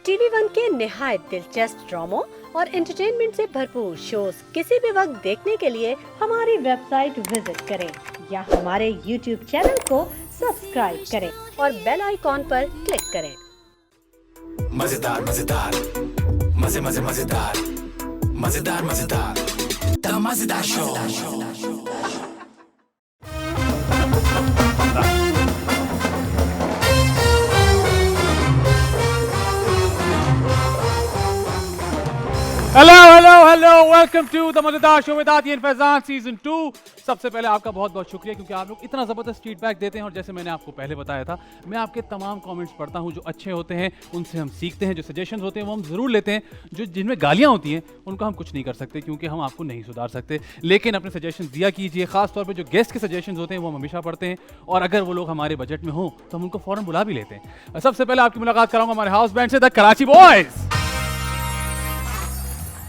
TV one के निहायत दिलचस्प ड्रामों और एंटरटेनमेंट से भरपूर शोज किसी भी वक्त देखने के लिए हमारी वेबसाइट विजिट करें या हमारे यूट्यूब चैनल को सब्सक्राइब करें और बेल आइकॉन पर क्लिक करें। मजेदार मजेदार मजे मजे मजेदार मजेदार मजेदार the Mazedar show. Hello hello hello welcome to the Mazedar show with Adi and Faizan season 2। सबसे पहले आपका बहुत बहुत शुक्रिया क्योंकि आप लोग इतना ज़बरदस्त फीडबैक देते हैं और जैसे मैंने आपको पहले बताया था मैं आपके तमाम कमेंट्स पढ़ता हूं, जो अच्छे होते हैं उनसे हम सीखते हैं, जो सजेशंस होते हैं वो हम ज़रूर लेते हैं, जो जिनमें गालियां होती हैं उनको हम कुछ नहीं कर सकते क्योंकि हम आपको नहीं सुधार सकते, लेकिन अपने सजेशन दिया कीजिए। खासतौर पर जो गेस्ट के सजेशन होते हैं वो हम हमेशा पढ़ते हैं और अगर वो लोग हमारे बजट में हों तो हम उनको फ़ौरन बुला भी लेते हैं। सबसे पहले आपकी मुलाकात कराऊंगा हमारे हाउस बैंड से, द कराची बॉयज।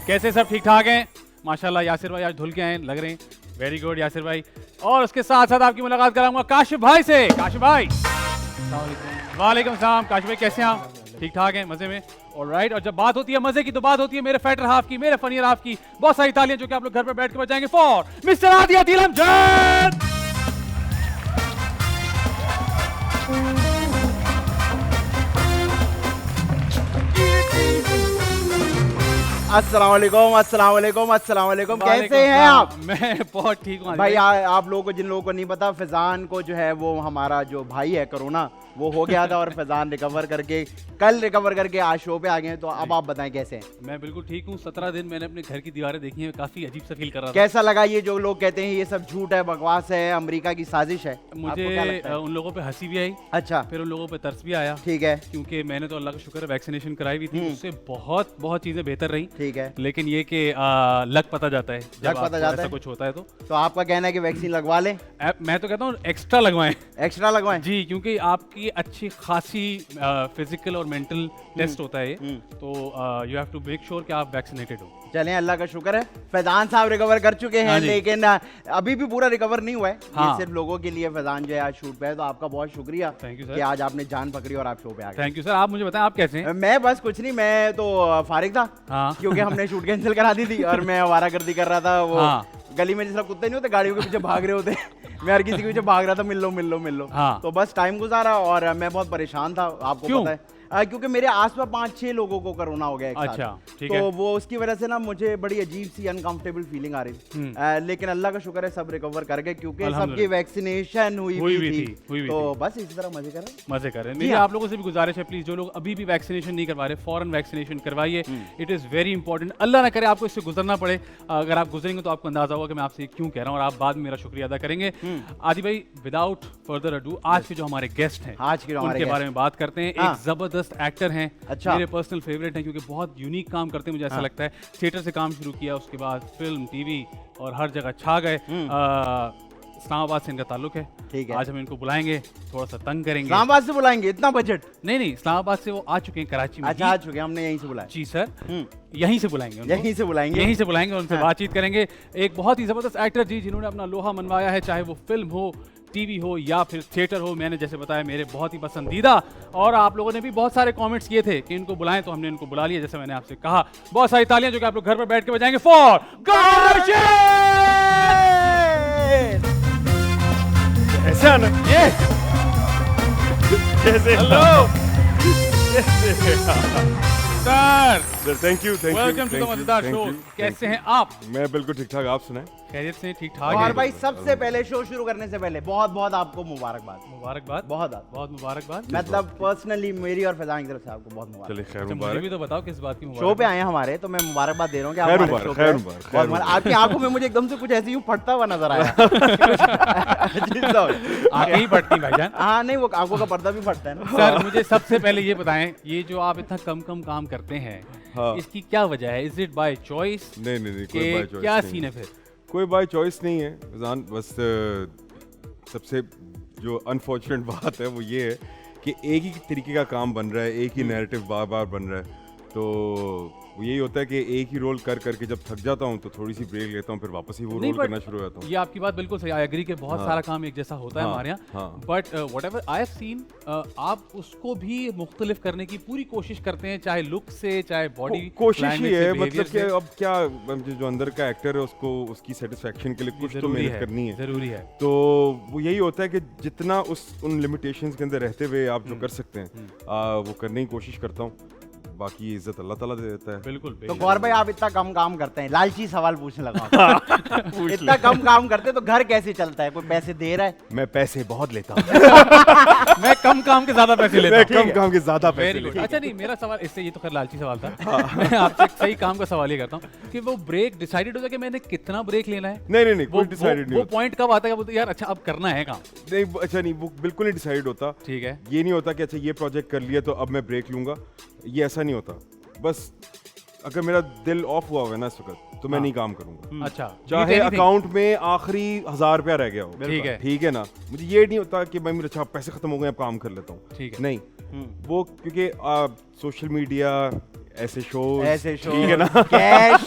कैसे सब ठीक ठाक हैं? माशाल्लाह यासिर भाई आज धुल के आए लग रहे हैं, वेरी गुड यासिर भाई। और उसके साथ साथ आपकी मुलाकात कराऊंगा काशिफ भाई से। काशिफ भाई वालेकुम सलाम। काशिफ भाई कैसे हैं आप? ठीक ठाक हैं, मजे में? ऑलराइट। और जब बात होती है मजे की तो बात होती है मेरे फैटर हाफ की, मेरे फनियर हाफ की। बहुत सारी तालियां जो कि आप लोग घर पर बैठ के बजाएंगे फॉर मिस्टर आदि अदील अमजद। अस्सलाम वालेकुम, अस्सलाम वालेकुम, अस्सलाम वालेकुम। कैसे हैं आप? मैं बहुत ठीक हूँ भाई आप लोगों को, जिन लोगों को नहीं पता, फैजान को जो है वो हमारा जो भाई है कोरोना वो हो गया था और फैजान कल रिकवर करके आज शो पे आ गए हैं। तो अब आप बताएं कैसे हैं? मैं बिल्कुल ठीक हूँ। 17 दिन मैंने अपने घर की दीवारें देखी हैं, काफी अजीब सा फील कर रहा था। कैसा लगा ये जो लोग कहते हैं ये सब झूठ है, बकवास है, अमेरिका की साजिश है? मुझे उन लोगों पे हंसी भी आई, अच्छा, फिर उन लोगों पे तरस भी आया। ठीक है, क्योंकि मैंने तो अल्लाह का शुक्र है वैक्सीनेशन कराई हुई थी, उससे बहुत बहुत चीजें बेहतर रही। ठीक है, लेकिन ये कि लक पता जाता है जब पता जाता ऐसा है कुछ होता है तो आपका कहना है कि वैक्सीन लगवा लें? मैं तो कहता हूँ एक्स्ट्रा लगवाएं। एक्स्ट्रा लगवाएं जी, क्योंकि आपकी अच्छी खासी फिजिकल और मेंटल टेस्ट होता है, तो you have to make sure कि आप वैक्सीनेटेड हो। चलें, अल्लाह का शुक्र है फैजान साहब रिकवर कर चुके हैं, लेकिन अभी भी पूरा रिकवर नहीं हुआ है। ये सिर्फ लोगों के लिए फैजान जो है आज शूट पे है, तो आपका बहुत शुक्रिया कि आज आपने जान पकड़ी और आप शो पे आ गए। Thank you sir. आप मुझे बताएं आप कैसे हैं? मैं बस कुछ नहीं, मैं तो फारिग था क्योंकि हमने शूट कैंसिल करा दी थी और मैं आवारागर्दी कर रहा था। वो गली में जिस कुत्ते नहीं होते गाड़ियों के पीछे भाग रहे होते मैं हर किसी के पीछे भाग रहा था, मिल लो। तो बस टाइम गुजारा और मैं बहुत परेशान था, आपको पता है, क्योंकि मेरे आसपास 5-6 लोगों को कोरोना हो गया एक साथ। अच्छा, ठीक तो है। वो उसकी वजह से ना मुझे बड़ी अजीब सी अनकंफर्टेबल फीलिंग आ रही थी, लेकिन अल्लाह का शुक्र है सब रिकवर कर गए क्योंकि सबकी वैक्सीनेशन हुई थी। तो बस इसी तरह मजे करें। मेरी आप लोगों से भी गुजारिश है, प्लीज जो लोग अभी भी वैक्सीनेशन नहीं करवा रहे फौरन वैक्सीनेशन करवाइए। It is very important. अल्लाह ना करे आपको इससे गुजरना पड़े, अगर आप गुजरेंगे तो आपको अंदाजा होगा कि मैं आपसे क्यों कह रहा हूँ और आप बाद में मेरा शुक्रिया अदा करेंगे। आदि भाई विदाउट फर्दर अडू आज के जो हमारे गेस्ट हैं उनके बारे में बात करते हैं। एक जबरदस्त एक्टर हैं, अच्छा, मेरे पर्सनल फेवरेट हैं क्योंकि बहुत यूनिक काम करते हैं, मुझे ऐसा लगता है। थिएटर से काम शुरू किया, उसके बाद फिल्म, टीवी और हर जगह छा गए। इस्लामाबाद से इनका ताल्लुक है। ठीक है, आज हम इनको बुलाएंगे, थोड़ा सा तंग करेंगे। इस्लामाबाद से बुलाएंगे? इतना बजट नहीं। इस्लामाबाद से वो आ चुके हैं, कराची में। अच्छा, आ चुके हैं, हमने यहीं से बुलाया। जी सर, यहीं से बुलाएंगे यहीं से बुलाएंगे उनसे बातचीत करेंगे। एक बहुत ही जबरदस्त एक्टर जी, जिन्होंने अपना लोहा मनवाया है, चाहे वो फिल्म हो, टीवी हो या फिर थिएटर हो। मैंने जैसे बताया मेरे बहुत ही पसंदीदा, और आप लोगों ने भी बहुत सारे कमेंट्स किए थे कि इनको बुलाएं, तो हमने इनको बुला लिया। जैसे मैंने आपसे कहा, बहुत सारी तालियां जो कि आप लोग घर पर बैठ के बजाएंगे फॉर ऐसा ना ये कैसे? Hello sir, thank you welcome to the Mazedar show. कैसे हैं आप? मैं बिल्कुल ठीक ठाक, आप सुनाएं? खैरियत से ठीक ठाक। और भाई सबसे पहले शो शुरू करने से पहले बहुत बहुत आपको मुबारकबाद। बहुत मुबारकबाद। मतलब पर्सनली मेरी और फैजान की तरफ से आपको बहुत मुबारक। चलिए खैर मुबारक। मुझे भी तो बताओ किस बात की मुबारक? शो पे आए हैं हमारे, तो मैं मुबारकबाद दे रहा हूँ कि आपकी आंखों में मुझे एकदम से कुछ ऐसे यूं फटता हुआ नजर आया। आंखें ही फटती भाईजान। हाँ नहीं, वो आंखों का पर्दा भी फटता है ना। सर मुझे सबसे पहले ये बताएं, ये जो आप इतना कम काम करते हैं, इसकी क्या वजह है? Is it by choice? नहीं, कोई बाय चॉइस क्या सीन है फिर? कोई बाय चॉइस नहीं है फैजान। बस सबसे जो अनफॉर्चुनेट बात है वो ये है कि एक ही तरीके का काम बन रहा है, एक ही नैरेटिव बार बार बन रहा है, तो यही होता है कि एक ही रोल कर करके जब थक जाता हूँ तो थोड़ी सी ब्रेक लेता हूँ, फिर वापस ही वो रोल करना शुरू हो जाता हूँ। ये आपकी बात बिल्कुल सही, आई एग्री कि बहुत सारा काम एक जैसा होता है हमारे यहाँ, but whatever I have seen, आप उसको भी मुख्तलिफ करने की पूरी कोशिश करते हैं, चाहे लुक से, चाहे बॉडी कोशिश ही है, मतलब कि अब क्या जो अंदर का एक्टर है उसको उसकी सेटिस्फेक्शन के लिए कुछ तो मेहनत करनी है, जरूरी है। तो वो यही होता है कि जितना उन लिमिटेशंस के अंदर रहते हुए आप जो कर सकते हैं वो करने की कोशिश करता हूँ, बाकी इज्जत अल्लाह ताला दे देता है। बिल्कुल। तो गौर भाई आप इतना कम काम करते हैं, लालची सवाल पूछने लगा इतना कम काम करते तो घर कैसे चलता है? कोई पैसे दे रहा है? मैं पैसे बहुत लेता हूँ मैं कम काम के ज्यादा पैसे लेता हूँ। कम काम के ज्यादा पैसे वेरी गुड। लेता हूँ। अच्छा नहीं, मेरा सवाल इससे, ये तो खैर लालची सवाल था, मैं आपसे एक सही काम का सवाल ये करता हूँ कि वो ब्रेक डिसाइडेड हो जाए कि मैंने कितना ब्रेक लेना है? नहीं कोई डिसाइडेड नहीं वो पॉइंट कब आता है बोलते यार अच्छा अब करना है काम? नहीं, अच्छा नहीं, वो बिल्कुल नहीं डिसाइड होता। ठीक है, ये नहीं होता कि अच्छा ये प्रोजेक्ट कर लिया तो अब मैं ब्रेक लूंगा, ये ऐसा नहीं होता। बस अगर मेरा दिल ऑफ हुआ है ना इस वक्त तो मैं नहीं काम करूंगा। अच्छा, चाहे अकाउंट में आखिरी 1000 रुपया रह गया हो, ठीक है ना, मुझे ये नहीं होता कि भाई मेरे अच्छा पैसे खत्म हो गए अब काम कर लेता हूँ, ठीक है, नहीं, वो क्योंकि सोशल मीडिया ऐसे शोज ठीक है ना, कैश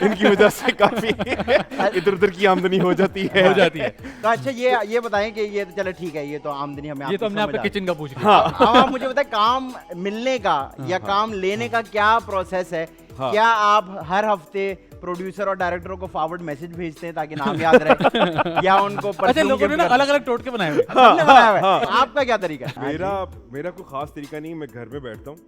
इनकी वजह से काफी इधर उधर की आमदनी हो जाती है। तो अच्छा ये बताएं कि ये तो चलो ठीक है, ये तो आमदनी हमें, ये तो हमने आपके किचन का पूछ लिया। आप मुझे बताएं काम मिलने का या काम लेने का क्या प्रोसेस है? क्या आप हर हफ्ते प्रोड्यूसर और डायरेक्टरों को फॉरवर्ड मैसेज भेजते हैं ताकि नाम याद रहे, या उनको अच्छा लोगों ने ना अलग अलग टोटके बनाए हुए आपका क्या तरीका है? मेरा कोई खास तरीका नहीं, मैं घर में बैठता हूँ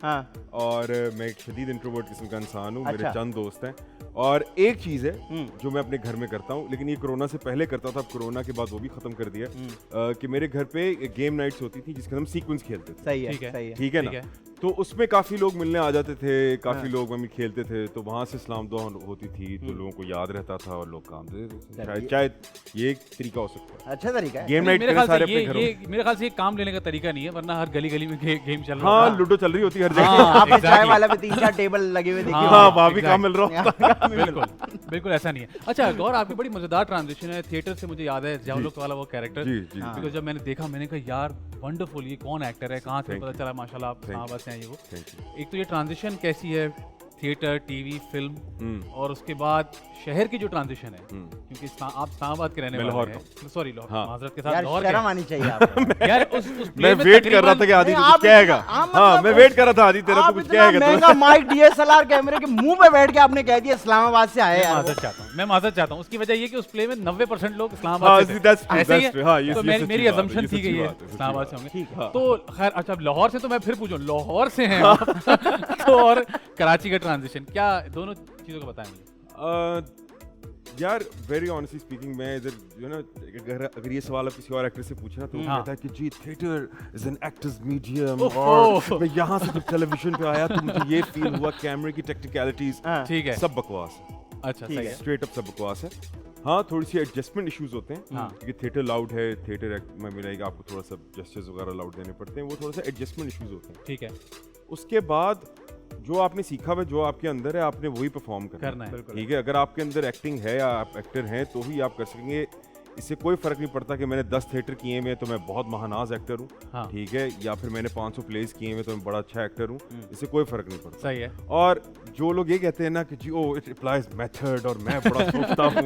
और मैं एक शदीद इंट्रोवर्ट किस्म का इंसान हूँ, मेरे चंद दोस्त हैं, और एक चीज है जो मैं अपने घर में करता हूँ, लेकिन ये कोरोना से पहले करता था, कोरोना के बाद वो भी खत्म कर दिया, कि मेरे घर पे गेम नाइट्स होती थी जिसके हम सीक्वेंस खेलते थे। सही है, ठीक है ना, तो उसमें काफी लोग मिलने आ जाते थे, काफी लोग मम्मी खेलते थे, तो वहां से सलाम दुआ होती थी, तो लोगों को याद रहता था और लोग काम देते। शायद ये एक तरीका हो सकता है, अच्छा तरीका है। गेम नाइट के सारे अपने घरों। मेरे ख्याल से ये काम लेने का तरीका नहीं है, वरना हर गली गली में गेम चल रहा है। हाँ, लूडो चल रही होती है हर जगह। आपने चाय वाला पे 3-4 टेबल लगे हुए देखिए, हाँ वहाँ भी काम मिल रहा है। बिल्कुल ऐसा नहीं है। अच्छा गौर, आपकी बड़ी मजेदार ट्रांजिशन है थिएटर से, मुझे याद है जावलक वाला वो कैरेक्टर, बिकॉज़ जब मैंने देखा मैंने कहा यार वंडरफुल, ये कौन एक्टर है, कहाँ से पता चला, माशाल्लाह आप इस्लामाबाद से हैं। ये वो एक तो ये ट्रांजिशन कैसी है, थिएटर, टीवी, फिल्म, और उसके बाद शहर की जो ट्रांजिशन है, क्योंकि आप इस्लामाबाद के रहने वाले हैं, सॉरी माजरत के साथ, यार शर्म आनी चाहिए आपको। यार उस मैं वेट कर रहा था कि आदि कुछ कहेगा। हाँ मैं वेट कर रहा था आदि तेरा तो कुछ कहेगा। महंगा माइक डीएसएलआर कैमरे के मुंह पे बैठ के आपने कह दिया इस्लामाबाद से आए। मैं माजरत चाहता हूँ, उसकी वजह ये कि उस प्ले में 90% लोग इस्लामाबाद से थे, ऐसे ही है, तो मेरी अजम्पशन थी कि ये इस्लामाबाद से होंगे। तो खैर अच्छा, लाहौर से तो मैं फिर पूछूं, लाहौर से हैं आप तो, और कराची का ट्रांजिशन, क्या दोनों चीजों का बताएं मुझे। यार वेरी ऑनेस्टली स्पीकिंग, मैं इधर जो ना अगर ये सवाल आप किसी और एक्टर से पूछना तो वो कहता है कि जी theatre is an actor's medium, और मैं यहाँ से जब टेलीविजन पे आया तो मुझे ये फील हुआ कैमरे की टेक्निकलिटीज, ठीक है, सब बकवास है। अच्छा सही है, स्ट्रेट अप सब बकवास है। हाँ थोड़ी सी एडजस्टमेंट इश्यूज होते हैं, क्योंकि थिएटर लाउड है, थिएटर में मिलेगा आपको थोड़ा सा जेस्चर्स वगैरह लाउड देने पड़ते हैं, वो थोड़ा सा एडजस्टमेंट इश्यूज होते हैं। ठीक है, उसके बाद जो आपने सीखा हुआ, जो आपके अंदर है, आपने वही परफॉर्म करना है। ठीक है, अगर आपके अंदर एक्टिंग है या आप एक्टर हैं तो ही आप कर सकेंगे। इससे कोई फर्क नहीं पड़ता कि मैंने 10 थिएटर किए हुए तो मैं बहुत महानाज एक्टर हूँ, ठीक है, या फिर मैंने 500 प्लेस किए हुए तो मैं बड़ा अच्छा एक्टर हूँ, इससे कोई फर्क नहीं पड़ता। सही है। और जो लोग ये कहते हैं ना कि जी ओ इट अप्लाइज मेथड और मैं बड़ा सोचता हूँ,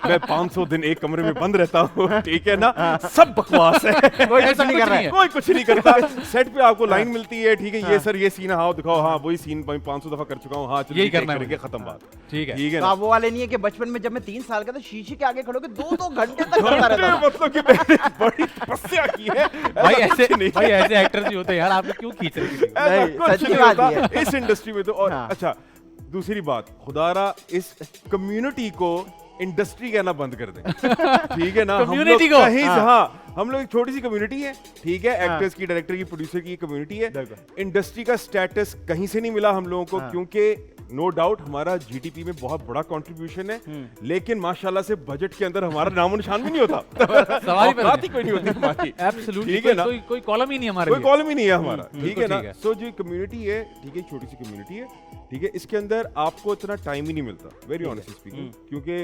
मैं 500 दिन एक कमरे में बंद रहता हूँ, ठीक है ना, सब बकवास है। कोई ऐसा नहीं कर रहा है, कोई कुछ नहीं करता। सेट पे आपको लाइन मिलती है, ठीक है, ये सर ये सीन हाँ दिखाओ, हाँ वही सीन 500 दफा कर चुका हूँ, हाँ यही करना है, खत्म बात, ठीक है। ठीक है, वो वाले नहीं है कि बचपन में जब मैं 3 साल का था शीशे के आगे खड़े होकर 2-2 घंटे तक करता रहता था। मतलब कि मैंने बड़ी तपस्या की है भाई, ऐसे एक्टर्स भी होते हैं यार, आप क्यों खींच रहे हैं? सच्ची बात है इस इंडस्ट्री में तो। और अच्छा दूसरी बात, खुदारा इस कम्युनिटी को इंडस्ट्री कहना बंद कर दें, ठीक है ना, कम्युनिटी को कहीं हाँ, हम लोग एक छोटी सी कम्युनिटी है, ठीक है, एक्टर्स की, डायरेक्टर की, प्रोड्यूसर की कम्युनिटी है। इंडस्ट्री का स्टेटस कहीं से नहीं मिला हम लोगों को, क्योंकि नो डाउट हमारा जीडीपी में बहुत बड़ा कंट्रीब्यूशन है, लेकिन माशाल्लाह से बजट के अंदर हमारा नामो निशान भी नहीं होता, सवाल ही कोई नहीं होती हमारी, एब्सोल्युटली, ठीक है ना, कोई कॉलम ही नहीं हमारा, कोई कॉलम ही नहीं है हमारा, ठीक है ना। सो जो कम्युनिटी है, ठीक है, छोटी सी कम्युनिटी है, ठीक है, इसके अंदर आपको इतना टाइम ही नहीं मिलता, वेरी ऑनेस्टली स्पीकिंग, क्योंकि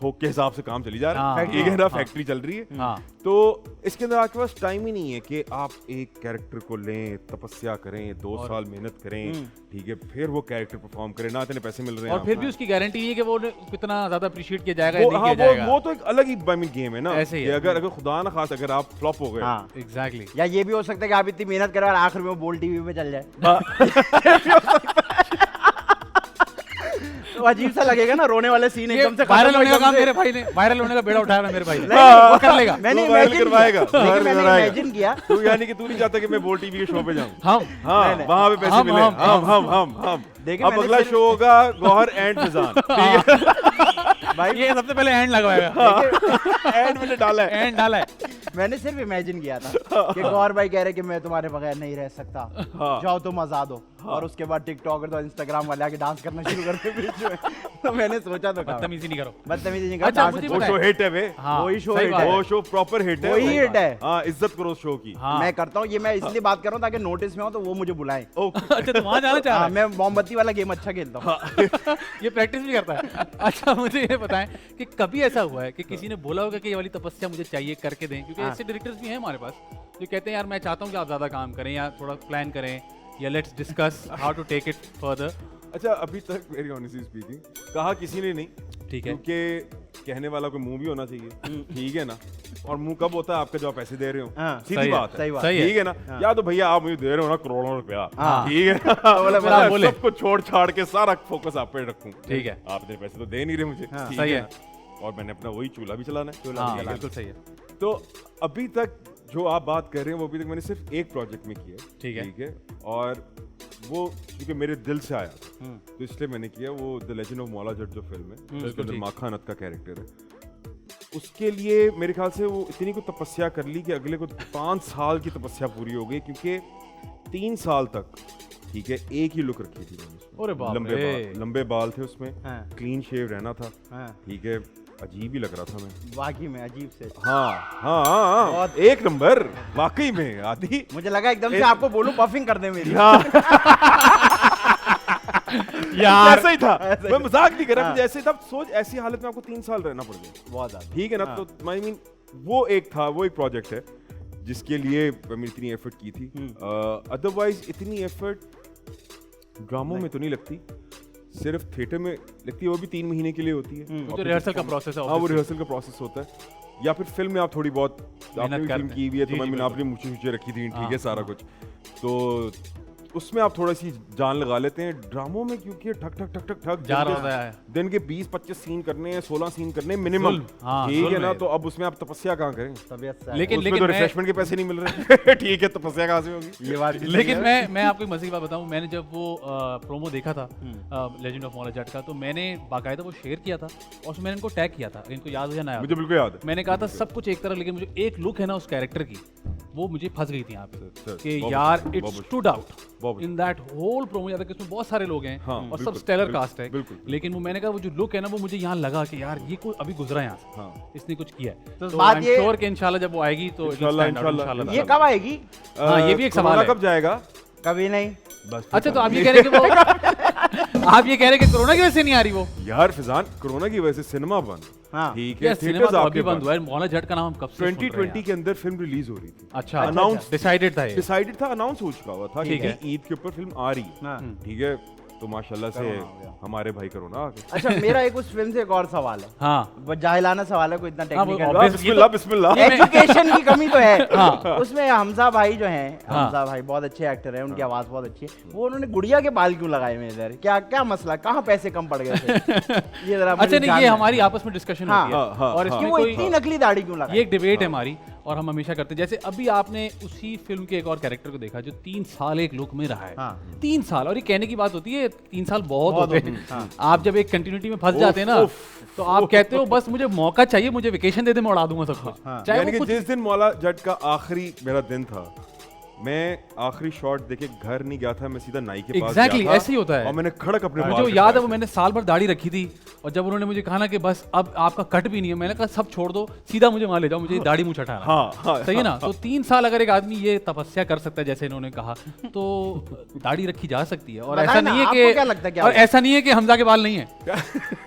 थोक के हिसाब से काम चली जा रहा है, हाँ, ठीक है ना, हाँ, फैक्ट्री चल रही है। हाँ। तो इसके अंदर आपके पास टाइम ही नहीं है कि आप एक कैरेक्टर को लें, तपस्या करें, 2 साल मेहनत करें, ठीक है, फिर वो कैरेक्टर परफॉर्म करें, ना इतने पैसे मिल रहे हैं और फिर भी उसकी गारंटी नहीं है कि वो कितना ज्यादा अप्रिशिएट किया जाएगा या वो, नहीं हाँ, किया जाएगा। वो तो एक अलग ही गेम है ना, ऐसे ही कि है। अगर खुदा ना खास अगर आप फ्लॉप हो गए, हाँ एग्जैक्टली। या ये भी हो सकता है कि आप इतनी मेहनत करें और आखिर में वो बोल टीवी पे चल जाए। तो अजीब सा लगेगा ना, रोने वाले सीन एकदम से वायरल खत्म होने का एकदम काम से। मेरे भाई ने, वायरल होने का बेड़ा उठाया ना मेरे भाई ने, नहीं, वो कर लेगा। मैंने तू वायरल इमेजिन करवाएगा, किया, वायरल मैंने करवाएगा। इमेजिन किया। तू यानी कि तू नहीं चाहता कि मैं बोल टीवी के शो पे जाऊं? हम हाँ, नहीं। वहां पे पैसे हम- मिले, हम- हम। देखिए, अब मैंने अगला सिर्फ- शो होगा गौहर एंड फिजान, ठीक है, भाई ये सबसे पहले एंड लगवाएगा, एंड मैंने डाला है। एंड डाला है। मैंने सिर्फ इमेजिन किया था कि गौर भाई कह रहे कि मैं तुम्हारे बगैर नहीं रह सकता, हाँ। जाओ तुम आजाद हो, और उसके बाद टिकटॉक और इंस्टाग्राम वाले आके डांस करना शुरू करते बीच में। तो मैंने सोचा तो बदतमीजी नहीं करो। बदतमीजी नहीं अच्छा, करता, मुझे वो बताइए। शो हिट है बे, हाँ, वही शो सही हिट बात है। वो शो प्रॉपर हिट है, वही वो- हिट है। हाँ, इज्जत करो शो की। हाँ। मैं करता हूँ ये, मैं इसलिए बात कर रहा हूँ ताकि नोटिस में हो तो वो मुझे बुलाएं। अच्छा, तो वहां जाना चाह रहा हाँ, है? मैं मोमबत्ती वाला गेम अच्छा खेलता हूँ। ये प्रैक्टिस भी करता है। अच्छा, मुझे ये बताएं कि कभी ऐसा हुआ है कि किसी ने बोला होगा कि ये वाली तपस्या मुझे चाहिए, करके दें, क्योंकि हाँ। ऐसे डायरेक्टर्स भी हैं हमारे पास जो कहते हैं यार मैं चाहता हूँ कि आप ज्यादा काम करें या थोड़ा प्लान करें या let's discuss how to take it further. अच्छा, अभी तक वेरी ऑनेस्टली स्पीकिंग कहा किसी ने नहीं, ठीक है। क्योंकि कहने वाला कोई मुंह भी होना चाहिए, ठीक है ना, और मुंह कब होता है आपका जो आप पैसे दे रहे हो, हाँ, सीधी सही है, बात सही है, बात। सही है। ठीक है ना, या तो भैया आप मुझे दे रहे हो ना करोड़ों रुपया, हाँ। ठीक है ना, फिर आप बोले। सब कुछ छोड़ छाड़ के सारा फोकस आप पे रखूं, ठीक है। आप इतने पैसे तो दे नहीं रहे मुझे, हाँ। ठीक सही है है। ना, और मैंने अपना वही चूल्हा भी चलाना है, हाँ, ठीक है। बिल्कुल सही है। तो अभी तक जो आप बात कर रहे हैं वो अभी तक मैंने सिर्फ एक प्रोजेक्ट में किया है, ठीक है। और वो क्योंकि मेरे दिल से आया था, तो इसलिए मैंने किया। वो the legend of Maula Jatt जो फिल्म है, उसके अंदर ठीक। माखा अनत का कैरेक्टर है, उसके लिए मेरे ख्याल से वो इतनी को तपस्या कर ली कि अगले को 5 साल की तपस्या पूरी हो गई, क्योंकि 3 साल तक, ठीक है, एक ही लुक रखी थी मैंने उसमें। अरे बाप रे। लंबे बाल थे उसमें, हाँ। क्लीन शेव रहना था, हाँ, ठीक है, अजीब ही लग रहा था मैं। वाकई में अजीब से। हाँ हाँ हाँ, बहुत- एक नंबर वाकई में आदि। मुझे लगा एकदम से आपको बोलूं पफिंग कर दे मेरी। यार ऐसा ही था, ऐसा ही मैं मजाक नहीं कर रहा, हाँ। मुझे ऐसे था, सोच ऐसी हालत में आपको 3 साल रहना पड़ गया, बहुत ज्यादा। ठीक है ना। हाँ। तो आई मीन वो एक था, वो एक प्रोजेक्ट है जिसके लिए मैंने इतनी एफर्ट की थी। अदरवाइज इतनी एफर्ट ड्रामों में तो नहीं लगती, सिर्फ थिएटर में लगती है, वो भी 3 महीने के लिए होती है। वो और तो फिर रिहर्सल का perform- प्रोसेस है हाँ, वो obviously। रिहर्सल का प्रोसेस होता है, या फिर फिल्म में आप थोड़ी बहुत, आपने मेहनत भी फिल्म करते की हुई है, हैं। तो जी, मैंने जी, आपने मुझे रखी थी, हाँ, ठीक है, सारा कुछ, तो उसमें आप थोड़ा सी जान लगा लेते हैं। ड्रामों में क्योंकि ठक ठक ठक ठक ठक जा दिन रहा के- होता है। दिन के 20-25 सीन करने हैं, 16 सीन करने हैं मिनिमम, जुल्म, हाँ, ठीक है जुल्म ना। है। तो अब उसमें आप तपस्या कहाँ करें? तबीयत से लेकिन उसमें तो मैं- रिफ्रेशमेंट के पैसे नहीं मिल रहे। ठीक है, तपस्या कहाँ से होगी? ये बात भी सही लेकिन है। मैं आपको एक मजे की बात बताऊं, मैंने जब वो प्रोमो देखा था लेजेंड ऑफ मौला जट का, तो मैंने बाकायदा वो शेयर किया था और उसमें मैंने इनको टैग किया था, इनको याद हो या ना याद हो। मुझे बिल्कुल याद है। मैंने कहा था सब कुछ एक तरह, लेकिन मुझे एक लुक है ना उस कैरेक्टर की, वो मुझे फंस गई थी यहाँ पे सर, कि बहुत यार बहुत इट बहुत स्टूड आउट बहुत इन दैट होल प्रोमो। याद है कि उसमें बहुत सारे लोग हैं हाँ, और सब बिल्कुल, स्टेलर बिल्कुल, कास्ट है, बिल्कुल। लेकिन वो मैंने कहा वो जो लुक है ना, वो मुझे यहाँ लगा कि यार ये कोई अभी गुजरा यहाँ से, हाँ। इसने कुछ किया है। तो तो बात आई ये- एम श्योर कि इंशाल्लाह जब वो आएगी तो इंशाल्लाह, इंशाल्लाह इंशाल्लाह। ये कब आएगी? हाँ, ये भी एक सवाल कोरोना है। कब जाएगा? कभी नहीं। बस अच्छा, तो आप ये कह रहे हैं कि वो आप ये कह रहे हैं कि कोरोना की वजह से नहीं आ रही वो? यार फिजान, कोरोना की वजह से सिनेमा बंद, हाँ। ठीक यार है, सिनेमा थिएटर्स तो आपके अभी बंद हुआ है, मौला जट का नाम हम कब से सुन रहे हैं 2020 यार। के अंदर फिल्म रिलीज हो रही थी। अच्छा, Announce- डिसाइडेड था ये। डिसाइडेड था, अनाउंस हो चुका हुआ था ठीक कि है। ईद के ऊपर फिल्म आ रही है, हाँ। ठीक है। तो माशाल्लाह से कोरोना हो गया। हमारे भाई कोरोना आ गए। अच्छा, मेरा एक उस फिल्म से एक और सवाल है, हाँ, वो जाहिलाना सवाल है, कोई इतना हाँ, वो टेक्निकल। obvious- बिस्मिल्लाह बिस्मिल्लाह। एजुकेशन की कमी तो है। हाँ। उसमें हमजा भाई जो हैं, हाँ। हमजा भाई बहुत अच्छे एक्टर हैं, उनकी आवाज बहुत अच्छी है। वो उन्होंने गुड़िया के बाल क्यों लगाए हुए हैं इधर? क्या क्या मसला, कहाँ पैसे कम पड़ गए थे? ये जरा मुझे अच्छा नहीं, जानना ये है। हमारी आपस में डिस्कशन हाँ, होती है हाँ, और हाँ, इसमें कि वो कोई इतनी नकली दाढ़ी क्यों लगाई? ये एक डिबेट है हमारी और हम हमेशा करते हैं। जैसे अभी आपने उसी फिल्म के एक और कैरेक्टर को देखा जो 3 साल एक लुक में रहा है। हाँ। 3 साल, और ये कहने की बात होती है 3 साल बहुत बहुत होते हैं। होते हैं, आप जब एक कंटिन्यूटी में फंस जाते हैं ना, तो आप कहते हो बस मुझे मौका चाहिए, मुझे वेकेशन दे दे, मैं उड़ा दूंगा सब कुछ। हाँ। चाहे यानी वो कि कुछ जिस दिन मौला जट का आखिरी मेरा दिन था, मैं आखिरी शॉट देखे घर नहीं गया था, मैं सीधा नाई के पास Exactly, गया था ऐसे ही होता है। और मैंने खड़क अपने बाल मुझे याद है, कटवाए वो मैंने साल भर दाढ़ी रखी थी और जब उन्होंने मुझे कहा ना कि बस अब आपका कट भी नहीं है, मैंने कहा सब छोड़ दो, सीधा मुझे वहां ले जाओ, मुझे ये दाढ़ी मूंछ हटाना है। हाँ, हाँ, सही है ना। तो 3 साल अगर एक आदमी ये तपस्या कर सकता है जैसे इन्होंने कहा, तो दाढ़ी रखी जा सकती है। और बताएं ऐसा ना, नहीं है आपको क्या लगता है कि क्या और होगा? ऐसा नहीं है कि हमजा के बाल नहीं है।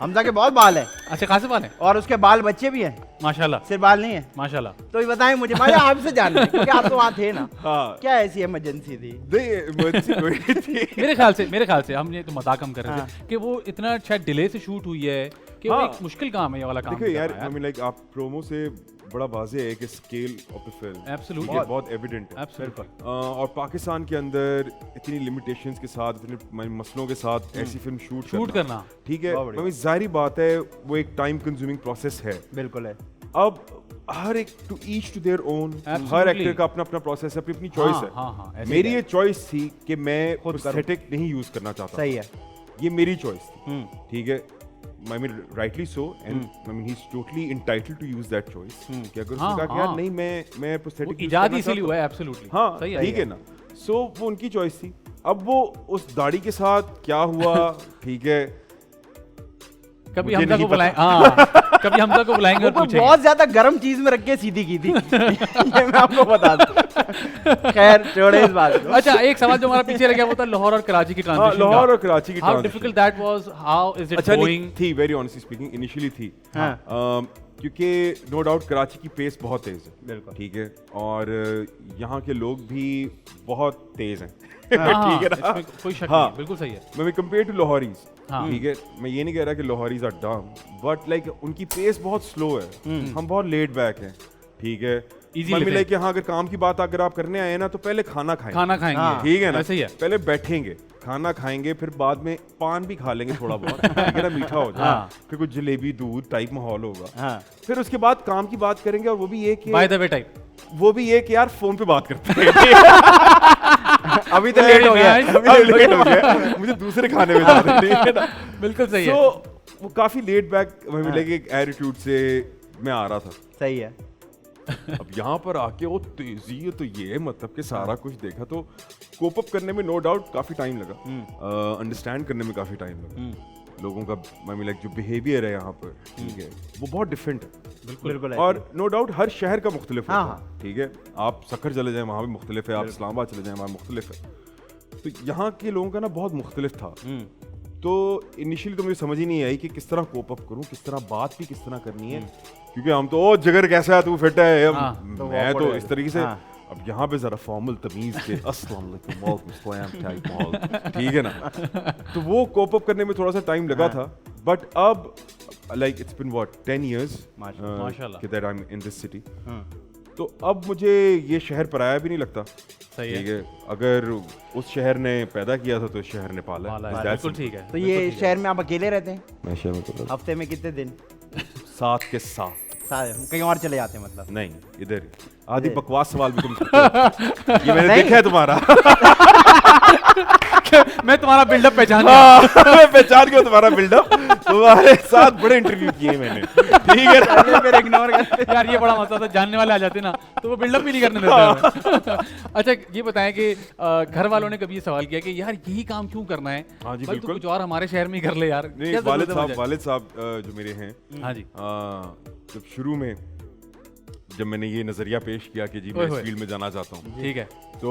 हमजा के बहुत बाल है। अच्छा कहाँ से बाल हैं? और उसके बाल बच्चे भी हैं, माशाल्लाह, सिर्फ बाल नहीं है। माशाल्लाह। तो ये बताएं मुझे, मैं आपसे जानना है, क्योंकि आप तो वहाँ थे ना। हाँ। क्या ऐसी इमरजेंसी थी? मेरे ख्याल से हम ये तो मजाक हम कर रहे थे कि वो इतना शायद डिले से शूट हुई है कि वो एक मुश्किल काम है ये वाला काम। देखो यार, आई मीन लाइक आप प्रोमो से बड़ा वाज़ेह है कि scale of the film absolutely बहुत एविडेंट है। एब्सोल्युटली। और पाकिस्तान के अंदर इतनी लिमिटेशंस के साथ, इतने मसलों के साथ ऐसी फिल्म शूट करना, ठीक है, मैं जाहिर बात है वो एक टाइम कंज्यूमिंग प्रोसेस है। बिल्कुल है। अब हर एक to each to their own, हर एक्टर का अपना अपना प्रोसेस है, अपनी अपनी चॉइस है। मेरी ये चॉइस थी कि मैं प्रोस्थेटिक नहीं यूज करना चाहता। सही है, ये मेरी चॉइस थी, ठीक है। I mean rightly so, and I mean he's totally entitled to use that choice. कि अगर उसने कहा कि यार नहीं मैं prosthetic इजाद इसीलिए हुआ है, एब्सोल्युटली। हाँ ठीक है ना, so वो उनकी चॉइस थी। अब वो उस दाढ़ी के साथ क्या हुआ, ठीक है, कभी हमजा को बुलाएं, हाँ कभी हमजा को बुलाएंगे और पूछेंगे। बहुत ज्यादा गर्म चीज में रख के सीधी की थी ये मैं आपको बता दूं। खैर छोड़े इस बात को। अच्छा एक सवाल जो हमारा पीछे रह गया वो था लाहौर और कराची की ट्रांजिशन। लाहौर और कराची की how difficult that was, how is it going? थी वेरी ऑनेस्टली स्पीकिंग इनिशियली थी, क्योंकि नो डाउट कराची की पेस बहुत तेज है, बिल्कुल ठीक है, और यहाँ के लोग भी बहुत तेज हैं, ठीक है ना, कोई शक नहीं, बिल्कुल सही है। मैं कंपेयर टू लाहौरीज, ठीक है, मैं ये नहीं कह रहा कि लाहौरीज आर डम, बट लाइक उनकी पेस बहुत स्लो है, हम बहुत लेट बैक हैं, ठीक है। लाइक यहाँ अगर काम की बात अगर आप करने आए ना तो पहले खाना खाएंगे, ठीक है ना, सही है, पहले बैठेंगे, खाना खाएंगे, फिर बाद में पान भी खा लेंगे थोड़ा बहुत, ठीक है ना, मीठा हो जाए, फिर कुछ जलेबी दूध टाइप माहौल होगा, फिर उसके बाद काम की बात करेंगे, और वो भी ये कि बाय द वे टाइप, वो भी ये कि यार फोन पे बात करते हैं। अभी तो लेट हो गया, मुझे दूसरे खाने में जाना है, ठीक है ना, बिल्कुल सही है। वो काफी लेट बैक मिलेगी एक एटीट्यूड से मैं आ रहा था। सही है। अब यहाँ पर आके वो तेजी है, तो ये मतलब कि सारा कुछ देखा, तो कोप अप करने में नो डाउट काफी टाइम लगा, अंडरस्टैंड करने में काफी टाइम लगा, लोगों का लाइक जो बिहेवियर है यहाँ पर, ठीक है, वो बहुत डिफरेंट है, बिल्कुल, और नो डाउट हर शहर का मुख्तलिफ है, ठीक है, आप सखर चले जाएं वहाँ भी मुख्तलिफ है, आप इस्लामाबाद चले जाएं वहाँ मुख्तलिफ है, तो यहाँ के लोगों का ना बहुत मुख्तलिफ था। तो इनिशियली तो मुझे समझ ही नहीं आई कि किस तरह कोप अप करूँ, किस तरह बात भी किस तरह करनी है, क्योंकि हम तो ओ जगर कैसा है, तू फिट है, मैं तो इस तरीके से, अब यहाँ पे जरा फॉर्मल तमीज के अस्सलाम वालेकुम वालेकुम सलाम टाइप माहौल, ठीक है ना, तो वो कोप अप करने में थोड़ा सा टाइम लगा था, बट अब like it's been what 10 years माशाल्लाह that I am in this city, तो अब मुझे ये शहर पराया भी नहीं लगता, ठीक है, अगर उस शहर ने पैदा किया था तो इस शहर ने पाला, बिल्कुल ठीक है। तो ये शहर में आप अकेले रहते हैं? मैं शहर में तो हफ्ते में कितने दिन? 7 के 7 कहीं और चले जाते हैं मतलब? नहीं, इधर आदि बकवास सवाल भी तुम करते हो। ये मैंने देखा है तुम्हारा। मैं तुम्हारा बिल्डअप पहचान गया। मैं पहचान गया तुम्हारा बिल्डअप, तुम्हारे साथ बड़े इंटरव्यू किए मैंने, ठीक है ना, फिर इग्नोर करते। यार ये बड़ा मसला था, जानने वाले आ जाते ना तो वो बिल्डअप भी नहीं करने देते। अच्छा ये बताएं कि घर वालों ने कभी ये सवाल किया कि यार यही काम क्यों करना है, हाँ जी, भाई तू बिल्कुल, कुछ और हमारे शहर में ही कर ले यार। नहीं, वालिद साहब जो मेरे हैं, हाँ जी, जब शुरू में जब मैंने ये नजरिया पेश किया कि जी मैं इस फील्ड में जाना चाहता हूँ, ठीक है, तो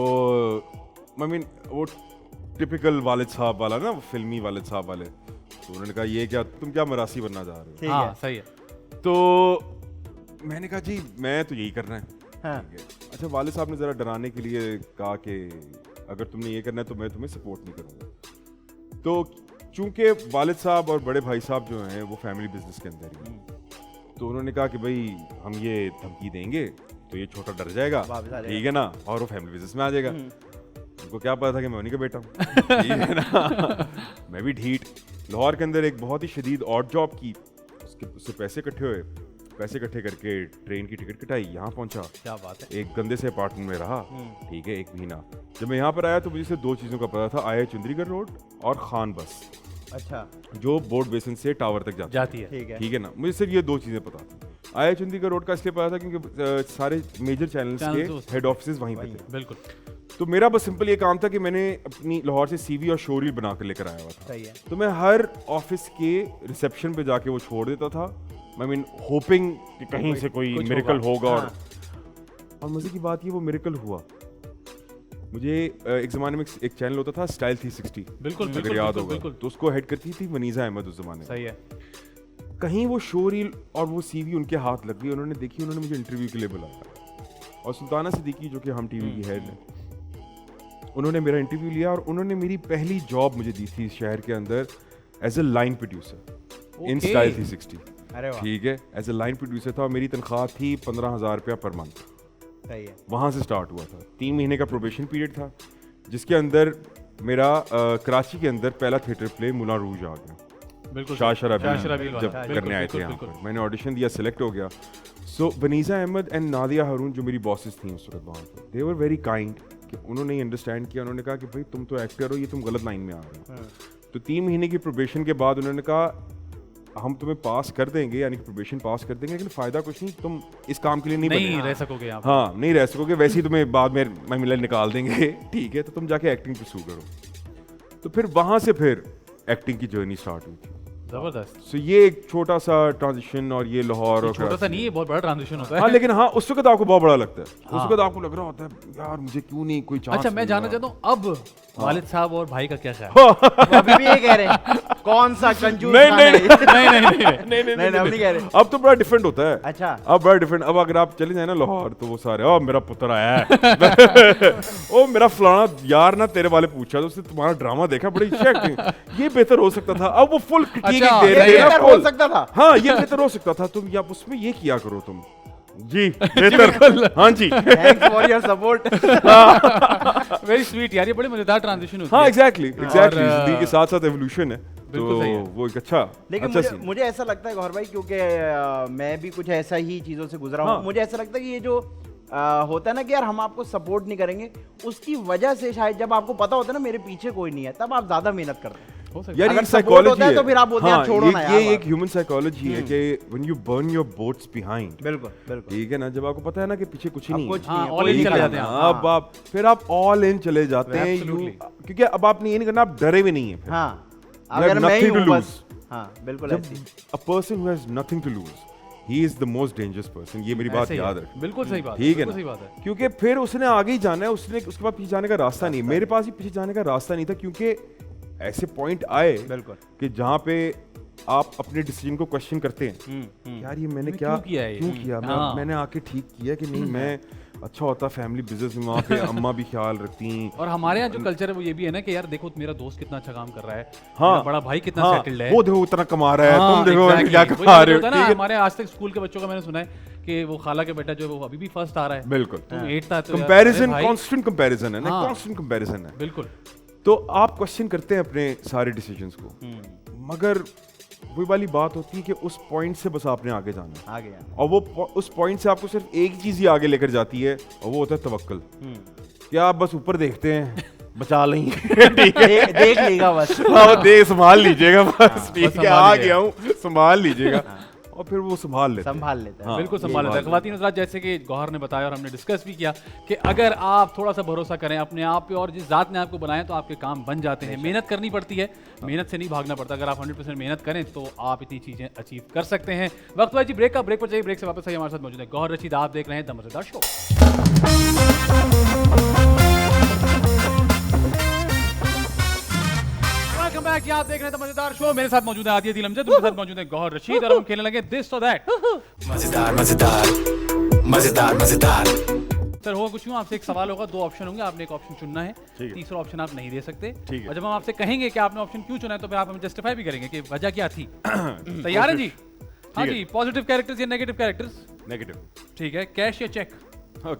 आई मीन वो टिपिकल वालिद साहब वाला ना, फिल्मी वालिद साहब वाले, तो उन्होंने कहा ये क्या तुम क्या मरासी बनना चाह रहे हो? हाँ सही है। तो मैंने कहा जी मैं तो यही करना है, ठीक है। अच्छा वालिद साहब ने जरा डराने के लिए कहा कि अगर तुमने ये करना है तो मैं तुम्हें सपोर्ट नहीं करूँगा। तो चूंकि वालिद साहब और बड़े भाई साहब जो हैं वो फैमिली बिजनेस के अंदर ही, तो उन्होंने कहा कि भाई हम ये धमकी देंगे तो ये छोटा डर जाएगा, ठीक है ना, और वो फैमिली बिजनेस में आ जाएगा। उनको क्या पता था कि मैं उन्हीं का बेटा हूँ, ठीक है ना। मैं भी ढीठ, लाहौर के अंदर एक बहुत ही शदीद ऑड जॉब की, उससे पैसे इकट्ठे हुए, पैसे इकट्ठे करके ट्रेन की टिकट कटाई, यहाँ पहुंचा, क्या बात है, एक गंदे से अपार्टमेंट में रहा, ठीक है, 1 महीना। जब मैं यहाँ पर आया तो मुझे सिर्फ 2 चीज़ों का पता था, आया चंडीगढ़ रोड और खान बस, अच्छा, जो बोर्ड बेसिन से टावर तक जाती है, ठीक है ना, मुझे सिर्फ ये 2 चीज़ें पता थी। आया चंडीगढ़ रोड का इसलिए पता था क्योंकि सारे मेजर चैनल्स के हेड ऑफिस वहीं पे थे, बिल्कुल। तो मेरा बस सिंपल ये काम था कि मैंने अपनी लाहौर से सीवी और शोरील बना कर लेकर आया हुआ था, सही है। तो मैं हर ऑफिस के रिसेप्शन पे जाके वो छोड़ देता था, आई मीन होपिंग कि कहीं से कोई मिरेकल होगा, और मजे की बात ये वो मिरेकल हुआ। मुझे एक ज़माने में एक चैनल होता था स्टाइल 360, बिल्कुल अगर याद होगा, तो उसको हेड करती थी वनीज़ा अहमद उस ज़माने में, सही है। कहीं वो शो रील और वो सीवी उनके हाथ लग गई, उन्होंने देखी, उन्होंने मुझे इंटरव्यू के लिए बुलाया। और सुल्ताना सिद्दीकी जो कि हम टीवी की हेड है, उन्होंने मेरा इंटरव्यू लिया और उन्होंने मेरी पहली जॉब मुझे दी थी शहर के अंदर as a line producer in style 360। ठीक है, एज ए लाइन प्रोड्यूसर था और मेरी तनख्वाह थी 15,000 रुपया पर मंथ। सही है। वहाँ से स्टार्ट हुआ था। 3 महीने का प्रोबेशन पीरियड था, जिसके अंदर मेरा कराची के अंदर पहला थिएटर प्ले मुला रूज आ गया। बिल्कुल, शाह शराबी जब बिल्कुल, करने आए थे यहाँ बिल्कुल। पर, मैंने ऑडिशन दिया, सिलेक्ट हो गया। सो वनीज़ा अहमद एंड नादिया हारून जो मेरी बॉसेस थी उस वक्त वहाँ पर, दे वर वेरी काइंड कि उन्होंने अंडरस्टैंड किया। उन्होंने कहा कि भाई तुम तो एक्टर हो, ये तुम गलत लाइन में आ रहे हो। तो 3 महीने की प्रोबेशन के बाद उन्होंने कहा हम तुम्हें पास कर देंगे, यानी कि प्रोबेशन पास कर देंगे, लेकिन फ़ायदा कुछ नहीं, तुम इस काम के लिए नहीं रह सकोगे यहाँ। हाँ, नहीं रह सकोगे, वैसे ही तुम्हें बाद में महिला निकाल देंगे। ठीक है, तो तुम जाके एक्टिंग परस्यू करो। तो फिर वहाँ से फिर एक्टिंग की जर्नी स्टार्ट हुई थी। जबरदस्त। सो ये एक छोटा सा ट्रांजिशन, और ये लाहौर और छोटा सा नहीं है, बहुत बड़ा ट्रांजिशन होता है। हाँ, लेकिन हाँ उस वक्त आपको बहुत बड़ा लगता है। उस वक्त आपको लग रहा होता है यार मुझे क्यों नहीं कोई चांस। अच्छा, मैं जानना चाहता हूँ अब वालिद साहब और भाई का क्या ख्याल है? वो अभी भी ये कह रहे हैं कौन सा कंजूस नहीं, खाना है? नहीं, नहीं कह रहे। अब तो बड़ा डिफरेंट होता है। अच्छा। अब बड़ा डिफरेंट। अब अगर आप चले जाए ना लाहौर, तो वो सारे ओ मेरा पुत्र आया है ओ मेरा फलाना यार ना तेरे वाले पूछा तो उसने तुम्हारा ड्रामा देखा, बड़ी अच्छी एक्टिंग, ये बेहतर हो सकता था। अब वो फुल क्रिटिक दे रहे हैं। हो सकता था। हाँ, ये बेहतर हो सकता था, तुम या उसमें ये किया करो तुम। जी बेहतर। हाँ जी, thanks for your support. Very sweet यार, ये बड़े मजेदार ट्रांजिशन होती है। हाँ एग्जैक्टली जिंदगी के साथ साथ एवोल्यूशन है, तो वो एक अच्छा लेकिन मुझे ऐसा लगता है गौहर भाई, क्योंकि मैं भी कुछ ऐसा ही चीज़ों से गुजरा हूँ। मुझे ऐसा लगता है कि ये जो होता है ना कि यार हम आपको सपोर्ट नहीं करेंगे, उसकी वजह से शायद जब आपको पता होता है ना मेरे पीछे कोई नहीं है, तब आप ज्यादा मेहनत करते हैं। यार ये साइकोलॉजी है, तो फिर आप बोलते हैं छोड़ो ना यार। ये एक ह्यूमन साइकोलॉजी है कि when you burn your boats behind. बिल्कुल बिल्कुल। ठीक है ना, जब आपको पता है ना कि पीछे कुछ ही नहीं है, ऑल इन चले जाते हैं। अब आप फिर आप ऑल इन चले जाते हैं, क्योंकि अब आपने ये नहीं करना, आप डरे हुए नहीं है। हाँ, अगर मैं ही हूं बस। हाँ बिल्कुल ऐसी। A person who has nothing to lose, he is the most dangerous person. ये मेरी बात याद रख। बिल्कुल सही बात, ठीक है सही बात है। क्योंकि फिर उसने आगे ही जाना है, उसने उसके बाद पीछे जाने का रास्ता नहीं। मेरे पास ही पीछे जाने का रास्ता नहीं था, क्योंकि ऐसे पॉइंट आए बिल्कुल कि जहाँ पे आप अपने डिसीजन को क्वेश्चन करते हैं, यार ये मैंने क्या क्यों किया, मैंने आके ठीक किया कि नहीं, मैं अच्छा होता फैमिली बिजनेस में, वहाँ पे अम्मा भी ख्याल रखती हैं। और हमारे यहाँ जो कल्चर है वो ये भी है ना कि यार देखो मेरा दोस्त कितना अच्छा काम कर रहा है, हाँ, बड़ा भाई कितना सेटल्ड है, वो देखो उतना कमा रहा है, तुम देखो क्या कमा रहे हो। हमारे आज तक स्कूल के बच्चों का मैंने सुना है कि वो खाला के बेटा जो है वो अभी भी फर्स्ट आ रहा है। बिल्कुल, तुम 8th था, कंपैरिजन, कांस्टेंट कंपैरिजन है ना, कांस्टेंट कंपैरिजन है। बिल्कुल। तो आप क्वेश्चन करते हैं अपने सारे डिसीजंस को, मगर वही वाली बात होती है कि उस पॉइंट से बस आपने आगे जाना है, और वो उस पॉइंट से आपको सिर्फ एक चीज ही आगे लेकर जाती है, और वो होता है तवक्कल। क्या आप बस ऊपर देखते हैं, बचा लेंगे, देख लेगा बस, देख संभाल लीजिएगा बस, ठीक है आ गया हूँ, संभाल लीजिएगा, और फिर वो संभाल लेता है। हाँ, बिल्कुल संभाल लेता है। ख्वातीन हज़रात, जैसे कि गौहर ने बताया और हमने डिस्कस भी किया कि अगर आप थोड़ा सा भरोसा करें अपने आप पे और जिस ज़ात ने आपको बनाया तो आपके काम बन जाते हैं। मेहनत करनी पड़ती है, मेहनत से नहीं भागना पड़ता। अगर आप 100% मेहनत करें तो आप इतनी चीज़ें अचीव कर सकते हैं। वक्त हुआ जी ब्रेक का, ब्रेक पर चाहिए, ब्रेक से वापस आइए। हमारे साथ मौजूद है गौहर रशीद, आप देख रहे हैं द मज़ेदार शो। बैक, आप देख रहे हैं मजेदार शो। मेरे साथ मौजूद है आदिया दिल अमजद, उनके साथ मौजूद है गौहर रशीद, और हम खेलने लगे दिस और दैट। मजेदार मजेदार मजेदार मजेदार। सर होगा कुछ यूं, आपसे एक सवाल होगा, 2 ऑप्शन होंगे, आपने एक ऑप्शन चुनना है, तीसरा ऑप्शन आप नहीं दे सकते। और जब हम आपसे कहेंगे कि आपने ऑप्शन क्यों चुना है तो फिर आप हमें जस्टिफाई भी करेंगे कि वजह क्या थी। तैयार है जी? हाँ जी। पॉजिटिव कैरेक्टर्स या नेगेटिव कैरेक्टर्स? नेगेटिव। ठीक है, कैश या चेक?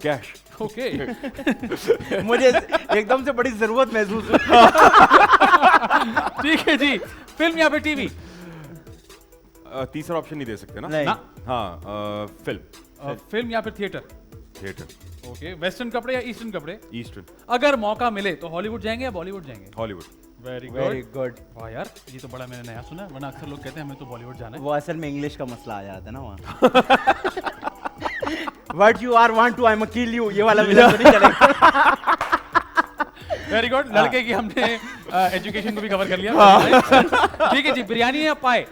कैश। ओके। मुझे एकदम से बड़ी जरूरत महसूस हुई। ठीक है जी। फिल्म या फिर टीवी? तीसरा ऑप्शन नहीं दे सकते ना? ना। हाँ, फिल्म। फिल्म या फिर थिएटर? थिएटर। ओके। वेस्टर्न कपड़े या ईस्टर्न कपड़े? ईस्टर्न। अगर मौका मिले तो हॉलीवुड जाएंगे या बॉलीवुड जाएंगे? हॉलीवुड। Very good. वाह यार, ये तो बड़ा मैंने नया सुना, वरना अक्सर लोग कहते हैं हमें तो बॉलीवुड जाना है। वो असल में इंग्लिश का मसला आ जाता है ना वहाँ। What you are want to, I'm kill you, ये वाला विलन तो नहीं चलेगा। Very good. लड़के की हमने एजुकेशन को भी कवर कर लिया। ठीक है जी। बिरयानी या पाए?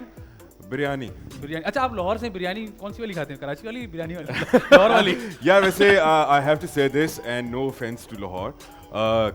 बिरयानी। बिरयानी। अच्छा, आप लाहौर से बिरयानी कौन सी वाली खाते हैं, कराची वाली बिरयानी वाली? लाहौर वाली। यार वैसे I have to say this and no offence to Lahore,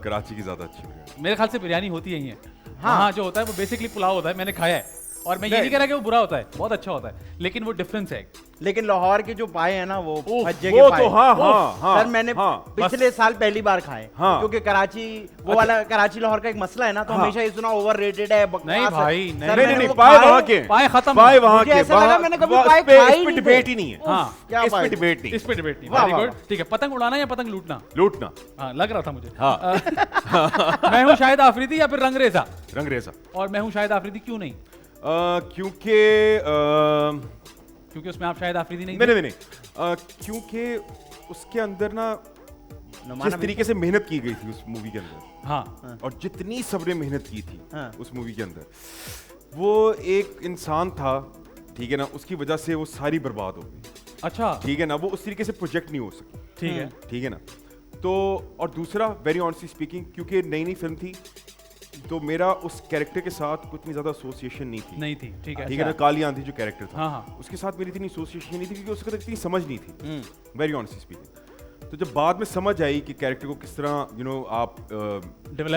Karachi की ज्यादा अच्छी बिरयानी। मेरे ख्याल से बिरयानी होती यही है। हाँ, जो होता है वो बेसिकली पुलाव होता है, मैंने खाया है। और मैं ये नहीं कह रहा कि वो बुरा होता है, बहुत अच्छा होता है, लेकिन वो डिफरेंस है। लेकिन लाहौर के जो पाए हैं ना वो भज्जे वो के पाए। तो हाँ, सर मैंने पिछले साल पहली बार खाए, क्योंकि कराची वो वाला कराची लाहौर का एक मसला है ना, तो हमेशा ये सुना ओवररेटेड है, नहीं भाई नहीं, पाए वहाँ के, पाए खत्म, पाए वहाँ के, ऐसा लगा मैंने कभी पाए खाए इस पे डिबेट ही नहीं है। हाँ, क्या इस पे डिबेट नहीं, इस पे डिबेट नहीं। वेरी गुड, ठीक है। पतंग उड़ाना या पतंग लूटना? लूटना। हाँ, लग रहा था मुझे। हाँ। मैं हूँ शाहिद आफरीदी या फिर रंगरेजा? रंगरेजा। और मैं हूँ शाहिद आफरीदी क्यों नहीं? क्योंकि उसमें आप शाहिद आफरीदी नहीं। नहीं, क्योंकि उसके अंदर ना जिस तरीके से मेहनत की गई थी उस मूवी के अंदर, हाँ, और जितनी सबने मेहनत की थी उस मूवी के अंदर, वो एक इंसान था, ठीक है ना, उसकी वजह से वो सारी बर्बाद हो गई। अच्छा, ठीक है ना, वो उस तरीके से प्रोजेक्ट नहीं हो सकी। ठीक है, ठीक है ना। तो और दूसरा, वेरी ऑनेस्टली स्पीकिंग, क्योंकि नई फिल्म थी तो मेरा उस कैरेक्टर के साथ उतनी ज्यादा एसोसिएशन नहीं थी। ठीक है, ठीक है ना। काली आंधी जो कैरेक्टर था, हाँ, उसके साथ मेरी इतनी एसोसिएशन नहीं थी, क्योंकि उसके तक इतनी समझ नहीं थी, वेरी ऑनेस्टली स्पीकिंग। तो जब बाद में समझ आई कि कैरेक्टर को किस तरह आप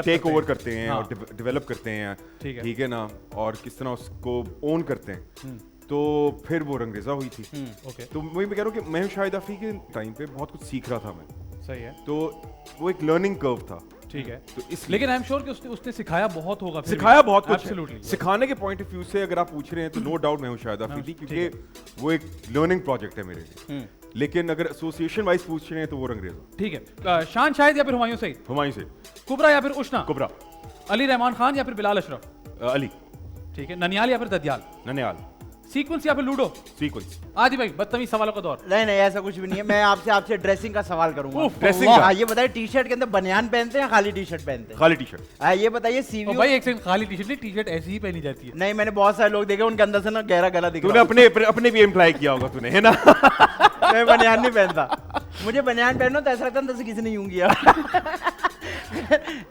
टेक ओवर करते हैं और डेवलप करते हैं, ठीक है ना, और किस तरह उसको ओन करते हैं, तो फिर वो रंगरेजा हुई थी। तो वही मैं कह रहा हूँ कि मैं शाहिद आफरी के टाइम पे बहुत कुछ सीख रहा था मैं। सही है। तो वो एक लर्निंग कर्व था। ठीक है, तो लेकिन आई एम श्योर कि उसने सिखाया बहुत होगा। सिखाया बहुत कुछ। एब्सोल्युटली। सिखाने के पॉइंट ऑफ व्यू से अगर आप पूछ रहे हैं तो नो डाउट मैं हूँ शाहिद आफरीदी, क्योंकि वो एक लर्निंग प्रोजेक्ट है मेरे लिए। लेकिन अगर एसोसिएशन वाइज पूछ रहे हैं तो वो रंगरेजा। ठीक है, शान शाहिद या फिर हुमायूं सईद? हुमायूं सईद। कुबरा या फिर उष्णा? कुबरा। अली रहमान खान या फिर बिलाल अशरफ? अली। ठीक है, ननियाल या फिर ददियाल? ननियाल। सीक्वेंस या फिर लूडो? सीक्वेंस। आदि भाई, बदतमीज सवालों का दौर। नहीं ऐसा कुछ भी नहीं है। मैं आपसे ड्रेसिंग का सवाल करूंगा। ड्रेसिंग का? ये बताइए, टी शर्ट के अंदर बनियान पहनते हैं, खाली टी शर्ट पहनते हैं? खाली टी शर्ट। ये बताइए, सीवी भाई एक सेकंड, खाली टी शर्ट नहीं, टी शर्ट ऐसी ही पहनी जाती है। नहीं, मैंने बहुत सारे लोग देखे, उनके अंदर से ना गहरा गला दिख तूने अपने भी एम्प्लॉय किया होगा तूने, है ना? मैं बनियान नहीं पहनता। मुझे बनियान पहनो तो ऐसा लगता है किसी ने यूं किया।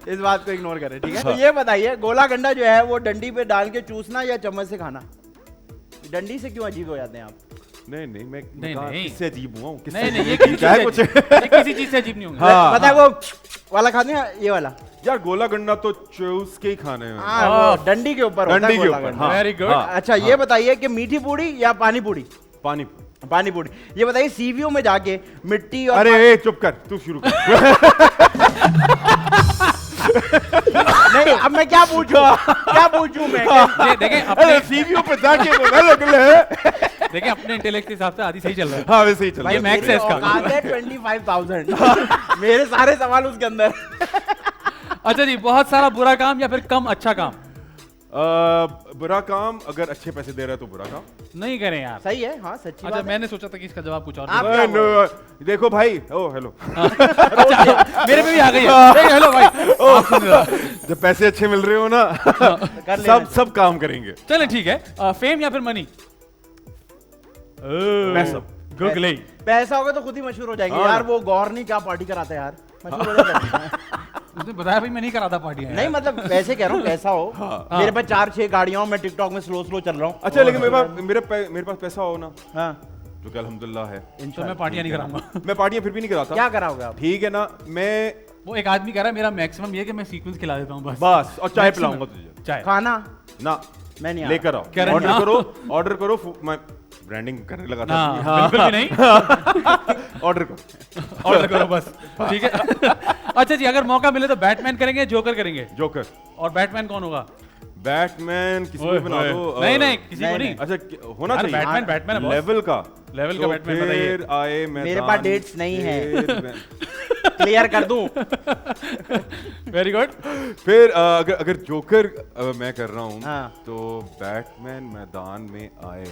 इस बात को इग्नोर करें, ठीक है। तो ये बताइए, गोला गंडा जो है वो डंडी पे डाल के चूसना या चम्मच से खाना? डंडी से क्यों अजीब हो जाते हैं आप? नहीं, मैं नहीं। किससे अजीब हुआ हूँ? नहीं, ये किसी चीज से अजीब नहीं होंगे। पता है वो वाला खाते हैं, ये वाला? यार गोला गंडा तो चूस के ही खाने हैं। वो डंडी के ऊपर होता है, डंडी के गोला ऊपर। गंडा। Very good. अच्छा, ये बताइए कि मीठी पूड़ी या पानी पूड़ी? पानी पूड़ी। ये बताइए, सीवीओ में जाके मिट्टी और अरे चुप कर, तू शुरू कर। नहीं, अब मैं क्या पूछूं मैं? देखें अपने सीवीओ पे जाके देखें अपने इंटेलेक्ट के हिसाब से आदि सही चल रहा है। हाँ, वैसे ही चल रहा भाई है। मैक्स है इसका। औकात है 25,000। मेरे सारे सवाल उसके अंदर। अच्छा जी, बहुत सारा बुरा काम या फिर कम अच्छा काम? बुरा काम अगर अच्छे पैसे दे रहा है तो बुरा काम नहीं करें यार। सही है, हाँ सच्ची अच्छा, बात है। मैंने सोचा था कि इसका जवाब कुछ और आप होगा। क्या देखो भाई, ओ हेलो। मेरे पे भी आ गई है। हेलो भाई, आप सुन रहे हो? जब पैसे अच्छे मिल रहे हो ना, कर लेना। सब काम करेंगे। चले ठीक है, फेम या फिर मनी? पैसा। गूगल। पैसा होगा तो खुद ही मशहूर हो जाएंगे यार। वो गौर नहीं क्या पार्टी कराता है यार, मशहूर हो जाएंगे। उसने बताया भाई मैं नहीं कराता पार्टियां। नहीं मतलब वैसे कह रहा हूँ, पैसा हो। मेरे पास 4-6 गाड़ियां हो, मैं टिकटॉक में स्लो चल रहा हूँ। अच्छा, लेकिन मेरे पास पैसा हो ना, हाँ, जो कि अल्हम्दुलिल्लाह है, तो मैं पार्टियां नहीं कराऊंगा। मैं पार्टियां फिर भी नहीं कराता। क्या कराओगे आप? ठीक है ना, मैं वो एक आदमी कह रहा है मेरा मैक्सिमम ये है कि मैं सीक्वेंस खिला देता हूँ बस। और चाय पिलाऊंगा तुझे। चाय खाना ना, मैं नहीं लेकर आओ, करण, ऑर्डर करो। मैं ब्रांडिंग करने लगा था। हाँ, बिल्कुल भी नहीं। ऑर्डर करो बस, ठीक है। अच्छा जी, अगर मौका मिले तो बैटमैन करेंगे, जोकर करेंगे? जोकर। और बैटमैन कौन होगा? बैटमैन किसी को बना दो। नहीं किसी को नहीं। अच्छा, होना चाहिए बैटमैन है लेवल का बैटमैन बताइए। फिर आए मेरे पास डेट्स नहीं है। क्लियर कर दूं? Very good. फिर अगर जोकर मैं कर रहा हूँ, हाँ। तो बैटमैन मैदान में आए,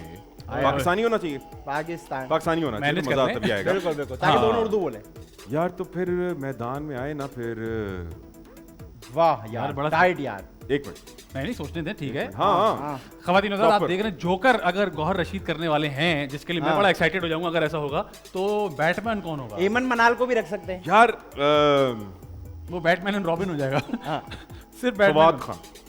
पाकिस्तानी होना चाहिए। पाकिस्तानी होना चाहिए, मजा तभी आएगा। बिल्कुल, ताकि दोनों उर्दू बोले। यार तो फिर मैदान में आए ना, फिर वाह यार, बड़ा टाइट यार। एक मिनट, नहीं सोचने दें, ठीक है। हाँ। ख़वातीन हज़रात, आप देख रहे हैं जोकर अगर गौहर रशीद करने वाले हैं, जिसके लिए मैं बड़ा एक्साइटेड हो जाऊंगा अगर ऐसा होगा, तो बैटमैन कौन होगा? एमन मनाल को भी रख सकते हैं यार। वो बैटमैन एंड रॉबिन हो जाएगा। हाँ। सिर्फ बैटमैन।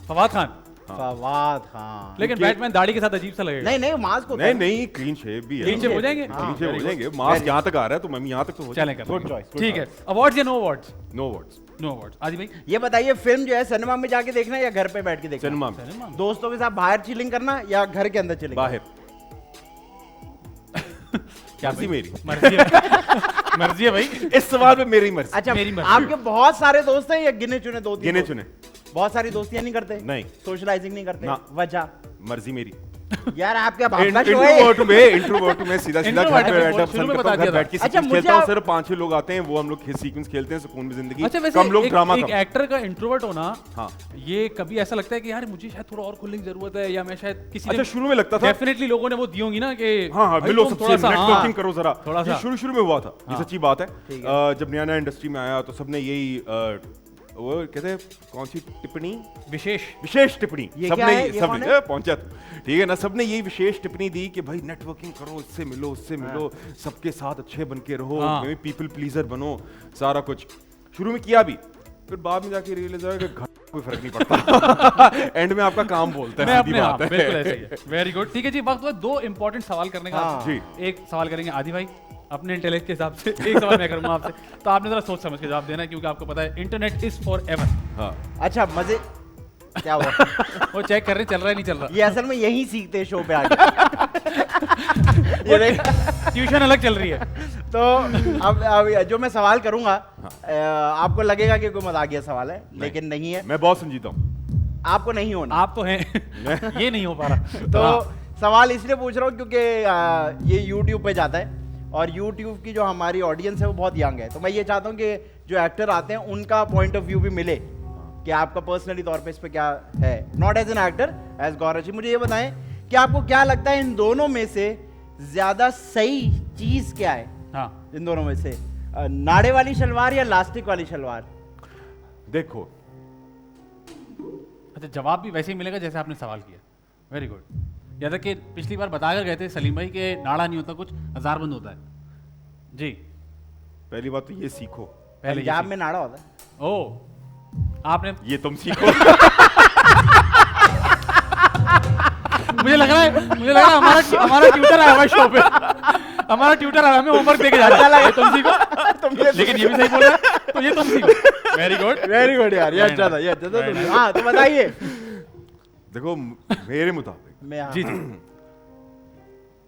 फवाद खान। फवाद खान। लेकिन बैटमैन दाढ़ी के साथ अजीब सा लगेगा। नहीं मास्क को नहीं क्लीन शेव भी है। क्लीन शेव हो जाएंगे, क्लीन शेव हो जाएंगे। मास्क यहाँ तक आ रहा है तो मम्मी यहाँ तक तो हो चलेगा। Good choice. ठीक है, अवार्ड्स या no awards? No words. No awards. Adi भाई ये बताइए, फिल्म जो है सिनेमा में जाके देखना या घर पे बैठ के देखना? सिनेमा में। दोस्तों के साथ बाहर चिलिंग करना या घर के अंदर चिलिंग? बाहर। क्या मर्जी मेरी। मर्जी है मर्जी है भाई। इस सवाल में मेरी मर्जी। अच्छा, मेरी मर्जी। आपके बहुत सारे दोस्त हैं या गिने चुने दो? गिने चुने। बहुत सारी दोस्तियां नहीं करते? नहीं। सोशलाइजिंग नहीं करते? ना। वजह? मर्जी मेरी। यार आपके अपना शो है। इंट्रोवर्ट में सीधा घर पे बैठा शुरू में पसंद बता करता हूं। दिया घर बैठ के अच्छा, सीक्वेंस मुझे खेलता हूं। आप- सिर्फ 5-6 लोग आते हैं, वो हम लोग सीक्वेंस खेलते हैं, सुकून में जिंदगी। अच्छा, वैसे कम लोग ड्रामा एक कम। एक्टर का इंट्रोवर्ट होना, हाँ। ये कभी ऐसा लगता है कि यार मुझे शायद थोड़ा और खुलने की जरूरत है, या मैं शायद किसी अच्छा, शुरू में लगता था। डेफिनेटली लोगों ने वो दी होंगी ना कि हाँ भाई मिलो तुम सबसे, थोड़ा सा, नेटवर्किंग करो जरा। थोड़ा सा। ये शुरू में हुआ था, ये सच्ची बात है। जब नया इंडस्ट्री में आया तो सबने यही वो कहते हैं कौन सी टिप्पणी, विशेष टिप्पणी, ये क्या है? ये कौन है? पहुंचा ठीक है ना, सबने यही विशेष टिप्पणी दी कि भाई नेटवर्किंग करो, इससे मिलो उससे मिलो, सबके साथ अच्छे बन के रहो, पीपल प्लीजर बनो, सारा कुछ शुरू में किया भी, फिर बाद में जाके रियलाइज हुआ कि कोई फर्क नहीं पड़ता। एंड में आपका काम बोलता है, सीधी बात है। बिल्कुल ऐसे ही है। Very good. ठीक है जी, वक्त हुआ 2 इंपॉर्टेंट सवाल करने का। जी। एक सवाल करेंगे आदि भाई अपने इंटेलेक्ट के हिसाब से, एक सवाल मैं करूंगा आपसे, तो आपने जरा सोच समझ के जवाब देना है, क्योंकि आपको पता है इंटरनेट इज फॉर एवर। हाँ। अच्छा, मजे क्या हुआ? वो चेक कर रहे चल रहा है नहीं चल रहा। ये असल में यही सीखते हैं शो पे आके। ये देख, ट्यूशन अलग चल रही है। तो अब जो मैं सवाल करूंगा, आपको लगेगा कि कोई मजाकिया सवाल है, लेकिन नहीं है। मैं बहुत संजीदा हूँ। आपको नहीं होना। आप तो हैं ये नहीं हो पा रहा। तो सवाल इसलिए पूछ रहा हूँ क्योंकि ये YouTube पे जाता है, और YouTube की जो हमारी ऑडियंस है वो बहुत यंग है, तो मैं ये चाहता हूँ कि जो एक्टर आते हैं उनका पॉइंट ऑफ व्यू भी मिले कि आपका पर्सनली तौर पे इस पे क्या है, not as an actor, as Gaurav ji. मुझे ये बताएं कि आपको क्या लगता है इन दोनों में से ज्यादा सही चीज क्या है? हाँ। इन दोनों में से नाड़े वाली शलवार या लास्टिक वाली शलवार? देखो, अच्छा, जवाब भी वैसे ही मिलेगा जैसे आपने सवाल किया। Very good. याद है कि पिछली बार बताकर गए थे सलीम भाई के नाड़ा नहीं होता कुछ, हजारबंद होता है। जी, पहली बात तो ये सीखो। पहले ये पंजाब में नाड़ा होता है। ओ, आपने ये तुम सीखो। मुझे लग रहा है हमारा ट्यूटर आया हुआ शो पे। हमारा ट्यूटर आया, हमें होमवर्क देके जा रहा है, तुम सीखो। लेकिन ये भी सही बोल रहा है, तो ये तुम सीखो। वेरी गुड यार, ये अच्छा था, ये अच्छा था। तुम हाँ, तो बताइए। देखो, मेरे मुताबिक जी।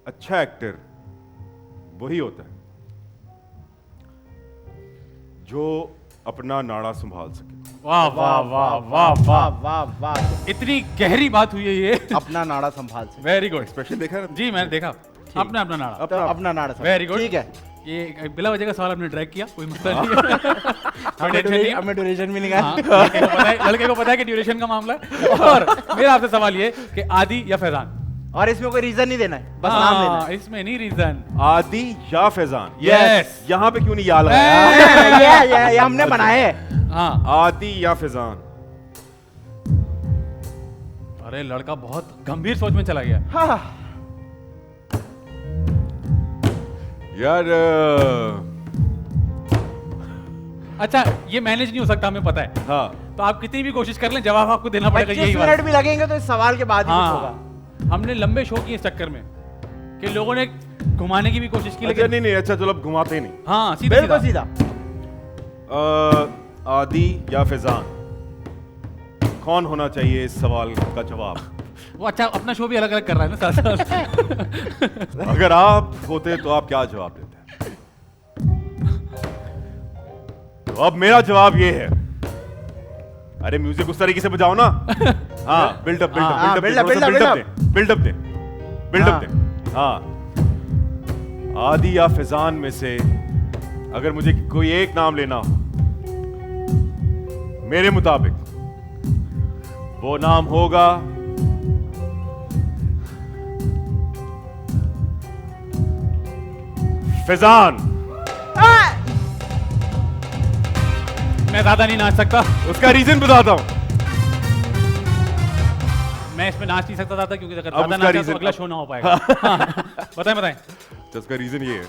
अच्छा एक्टर वही होता है जो अपना नाड़ा संभाल सके। वाह वाह वाह वाह वाह, वाह वाह, इतनी गहरी बात हुई है ये। अपना नाड़ा संभाल से। Very good. स्पेशल देखा ना? जी, मैंने देखा। अपना नाड़ा। तो अपना नाड़ा संभाल। Very good. ठीक है, ये बिला वजह का सवाल आपने ट्रैक किया, कोई मसला नहीं है। हमें ड्यूरेशन मिलेगा। हाँ, लड़के को पता है कि ड्यूरेशन का मामला है। और मेरा आपसे सवाल ये कि आदि या फैजान? और इसमें कोई रीजन नहीं देना है, बस नाम लेना है। इसमें नहीं रीजन। आदि या फैजान? यस। यहाँ पे क्यों नहीं याद आया? ये हमने बनाए हैं। हाँ। आदि या फैजान? अरे लड़का बहुत गंभीर सोच में चला गया। हाँ, यार अच्छा, ये मैनेज नहीं हो सकता, हमें पता है। हाँ, तो आप कितनी भी कोशिश कर लें, जवाब आपको देना पड़ेगा। 25 यही मिनट बात। भी लगेंगे तो इस सवाल के बाद ही कुछ होगा। हाँ, हमने लंबे शो किए इस चक्कर में कि लोगों ने घुमाने की भी कोशिश की, अच्छा लेकिन नहीं, अच्छा चलो, अब घुमाते ही नहीं। हाँ, सीधा बिल्कुल सीधा। सीधा। आदि या फैजान, कौन होना चाहिए इस सवाल का जवाब? वो अच्छा, अपना शो भी अलग अलग कर रहा है ना साथ साथ। अगर आप होते तो आप क्या जवाब देते? तो अब मेरा जवाब ये है, अरे म्यूजिक उस तरीके से बजाओ ना। हाँ, बिल्डअप दे। हाँ, आदि या फैजान में से अगर मुझे कोई एक नाम लेना हो, मेरे मुताबिक वो नाम होगा फैजान। मैं ज्यादा नहीं नाच सकता। उसका रीजन बताता हूं। मैं इसमें नाच नहीं सकता था क्योंकि अगर अब ज्यादा उसका नाचा तो reason- अगला शो ना हो पाएगा। हाँ, बताएं। तो उसका रीजन ये है,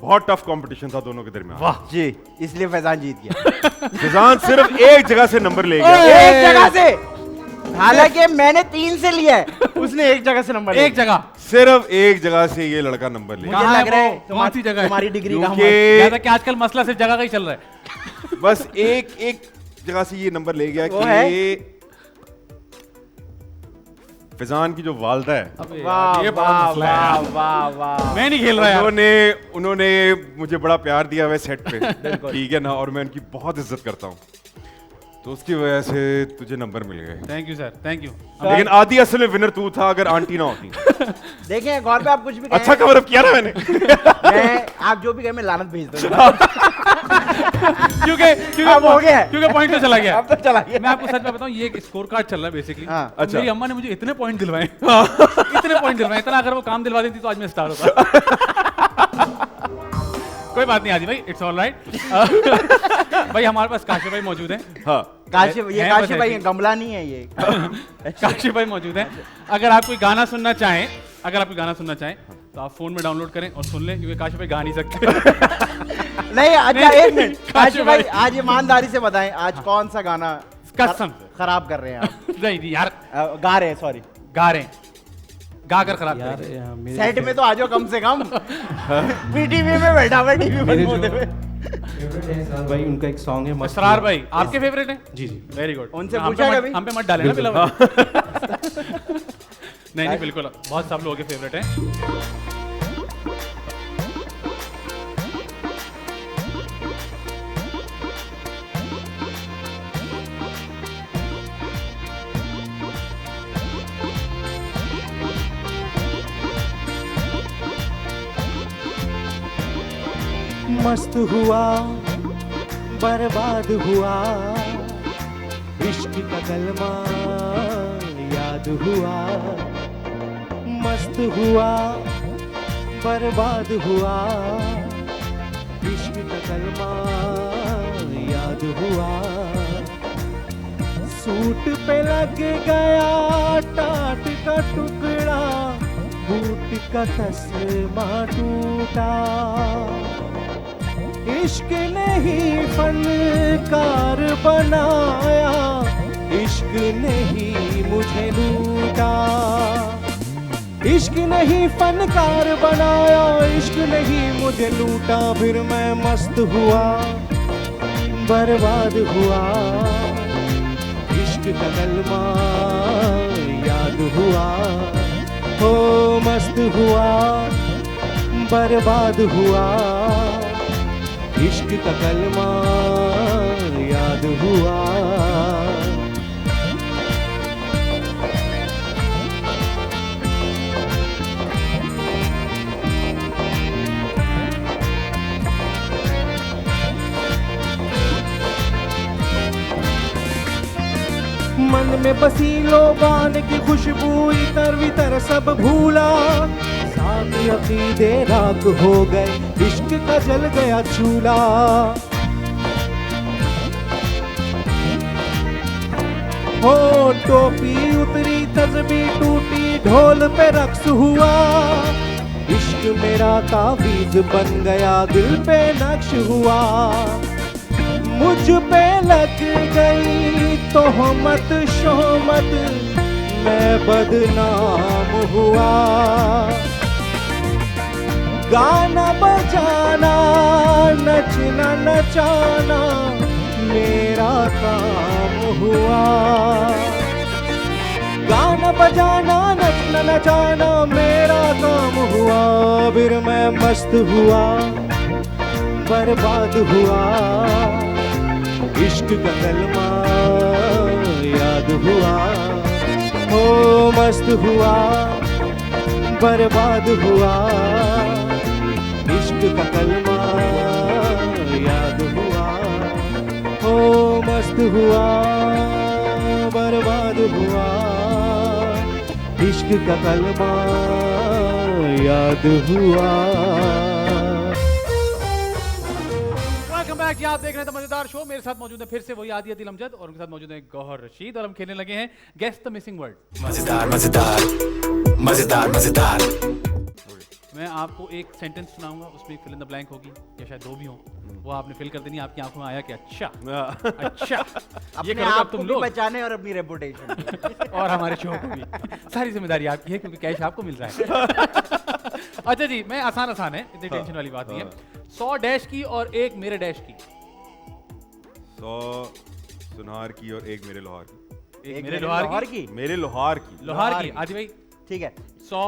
बहुत टफ कंपटीशन था दोनों के दरमियान। वाह जी, इसलिए फैजान जीत गया। फैजान सिर्फ एक जगह से नंबर ले गया। एक जगह से हालांकि मैंने 3 से लिया है, उसने एक जगह से नंबर एक जगह, सिर्फ एक जगह से ये लड़का नंबर ले। मुझे लग रहा है कौन सी जगह है? तुम्हारी डिग्री का ज्यादा कि आजकल मसला सिर्फ जगह का ही चल रहा है। बस एक जगह से ये नंबर ले गया वो है? कि फैजान की जो वालदा है, वाह ये बड़ा वाह मसला है वाह यार। वाह वाह। मैं नहीं खेल रहा यार। उन्होंने मुझे बड़ा प्यार दिया हुआ सेट पे, ठीक है ना, और मैं उनकी बहुत इज्जत करता हूँ, तो उसकी वजह से तुझे नंबर मिल गए। Thank you sir, thank you. लेकिन आधी असल में विनर तू था, अगर आंटी ना होती। देखिए गौर पे आप कुछ भी कहें, अच्छा कवर अप किया ना मैंने। मैं आप जो भी कहें मैं लानत भेज दूंगा। क्योंकि अब हो गया है। क्योंकि पॉइंट तो चला गया। अब तो चला गया। मैं आपको सच में बताऊं, ये एक स्कोर कार्ड चल रहा है बेसिकली। हाँ, अच्छा। मेरी अम्मा ने मुझे इतने पॉइंट दिलवाए, इतने पॉइंट दिलवाए, इतना अगर वो काम दिलवा देती तो आज मैं स्टार होता। कोई बात नहीं आदि भाई, इट्स ऑल राइट। भाई हमारे पास काशिफ भाई मौजूद हैं। हाँ, काशिफ, ये है काशिफ बस भाई ऐसे। गमला नहीं है ये। काशिफ भाई मौजूद हैं। अगर आप कोई गाना सुनना चाहें, तो आप फोन में डाउनलोड करें और सुन लें, क्योंकि काशिफ भाई गा नहीं सकते। नहीं अच्छा नहीं, एक मिनट, काशिफ काशिफ भाई भाई। आज ईमानदारी से बताएं, आज कौन सा गाना कसम से। खराब कर रहे हैं आप? नहीं यार, गा रहे हैं, सॉरी गा रहे हैं, गा कर खराब कर रहे हैं। सेट में तो आ जाओ कम से कम। पीटीवी में बैठा हुआ टीवी बंद होते हुए। भाई उनका एक सॉन्ग है मस्त। असरार भाई आपके फेवरेट हैं? जी जी। Very good. उनसे पूछा कभी? हम पे मत डाले ना बिल्कुल। नहीं बिल्कुल, बहुत सब लोगों के फेवरेट हैं। मस्त हुआ बर्बाद हुआ, इश्क का कलमा याद हुआ। मस्त हुआ बर्बाद हुआ, इश्क का कलमा याद हुआ। सूट पे लग गया टाट का टुकड़ा, बूट का तस्मा टूटा। इश्क ने ही फनकार बनाया, इश्क ने ही मुझे लूटा। इश्क ने ही फनकार बनाया, इश्क ने ही मुझे लूटा। फिर मैं मस्त हुआ बर्बाद हुआ, इश्क का कलमा याद हुआ। हो मस्त हुआ बर्बाद हुआ, इश्क का कलमा याद हुआ। मन में बसी लोबान की खुशबू, इतर वितर सब भूला। साथ अकीदे राख हो गए, इश्क का जल गया चूल्हा। हो टोपी उतरी तस्बी टूटी, ढोल पे रक्स हुआ। इश्क मेरा तावीज बन गया, दिल पे नक्श हुआ। मुझ पे लग गई तोहमत शोहमत, मैं बदनाम हुआ। गाना बजाना नचना नचाना मेरा काम हुआ। गाना बजाना नचना नचाना मेरा काम हुआ। फिर मैं मस्त हुआ बर्बाद हुआ, इश्क का कलमा याद हुआ। हो मस्त हुआ बर्बाद हुआ, इश्क का कलमा याद हुआ। हो मस्त हुआ बर्बाद हुआ, इश्क का कलमा याद हुआ। कि आप देख रहे हैं मजेदार शो। मेरे साथ मौजूद है फिर से वही आदि अदिल अमजद, और उनके साथ मौजूद है गौहर रशीद, और हम खेलने लगे हैं गेस द मिसिंग वर्ड। मजेदार मजेदार मजेदार मजेदार। मैं आपको एक सेंटेंस सुनाऊंगा, उसमें फिल इन द ब्लैंक होगी, या शायद दो भी हो। वो आपने फिल कर देनी, आपकी आंखों में आया कि अच्छा हाँ। अच्छा ये अपने करोगे अब आप को तुम भी लोग बचाने और अपनी रेपुटेशन और हमारे शो को भी। सारी जिम्मेदारी आपकी है क्योंकि कैश आपको मिल रहा है। अच्छा जी, मैं आसान है, इतनी टेंशन वाली बात नहीं है। 100 डैश की और एक मेरे डैश की। 100 सुनार की और एक मेरे लोहार की। एक मेरे लोहार की, मेरे लोहार की। लोहार की आदि भाई। ठीक है। 100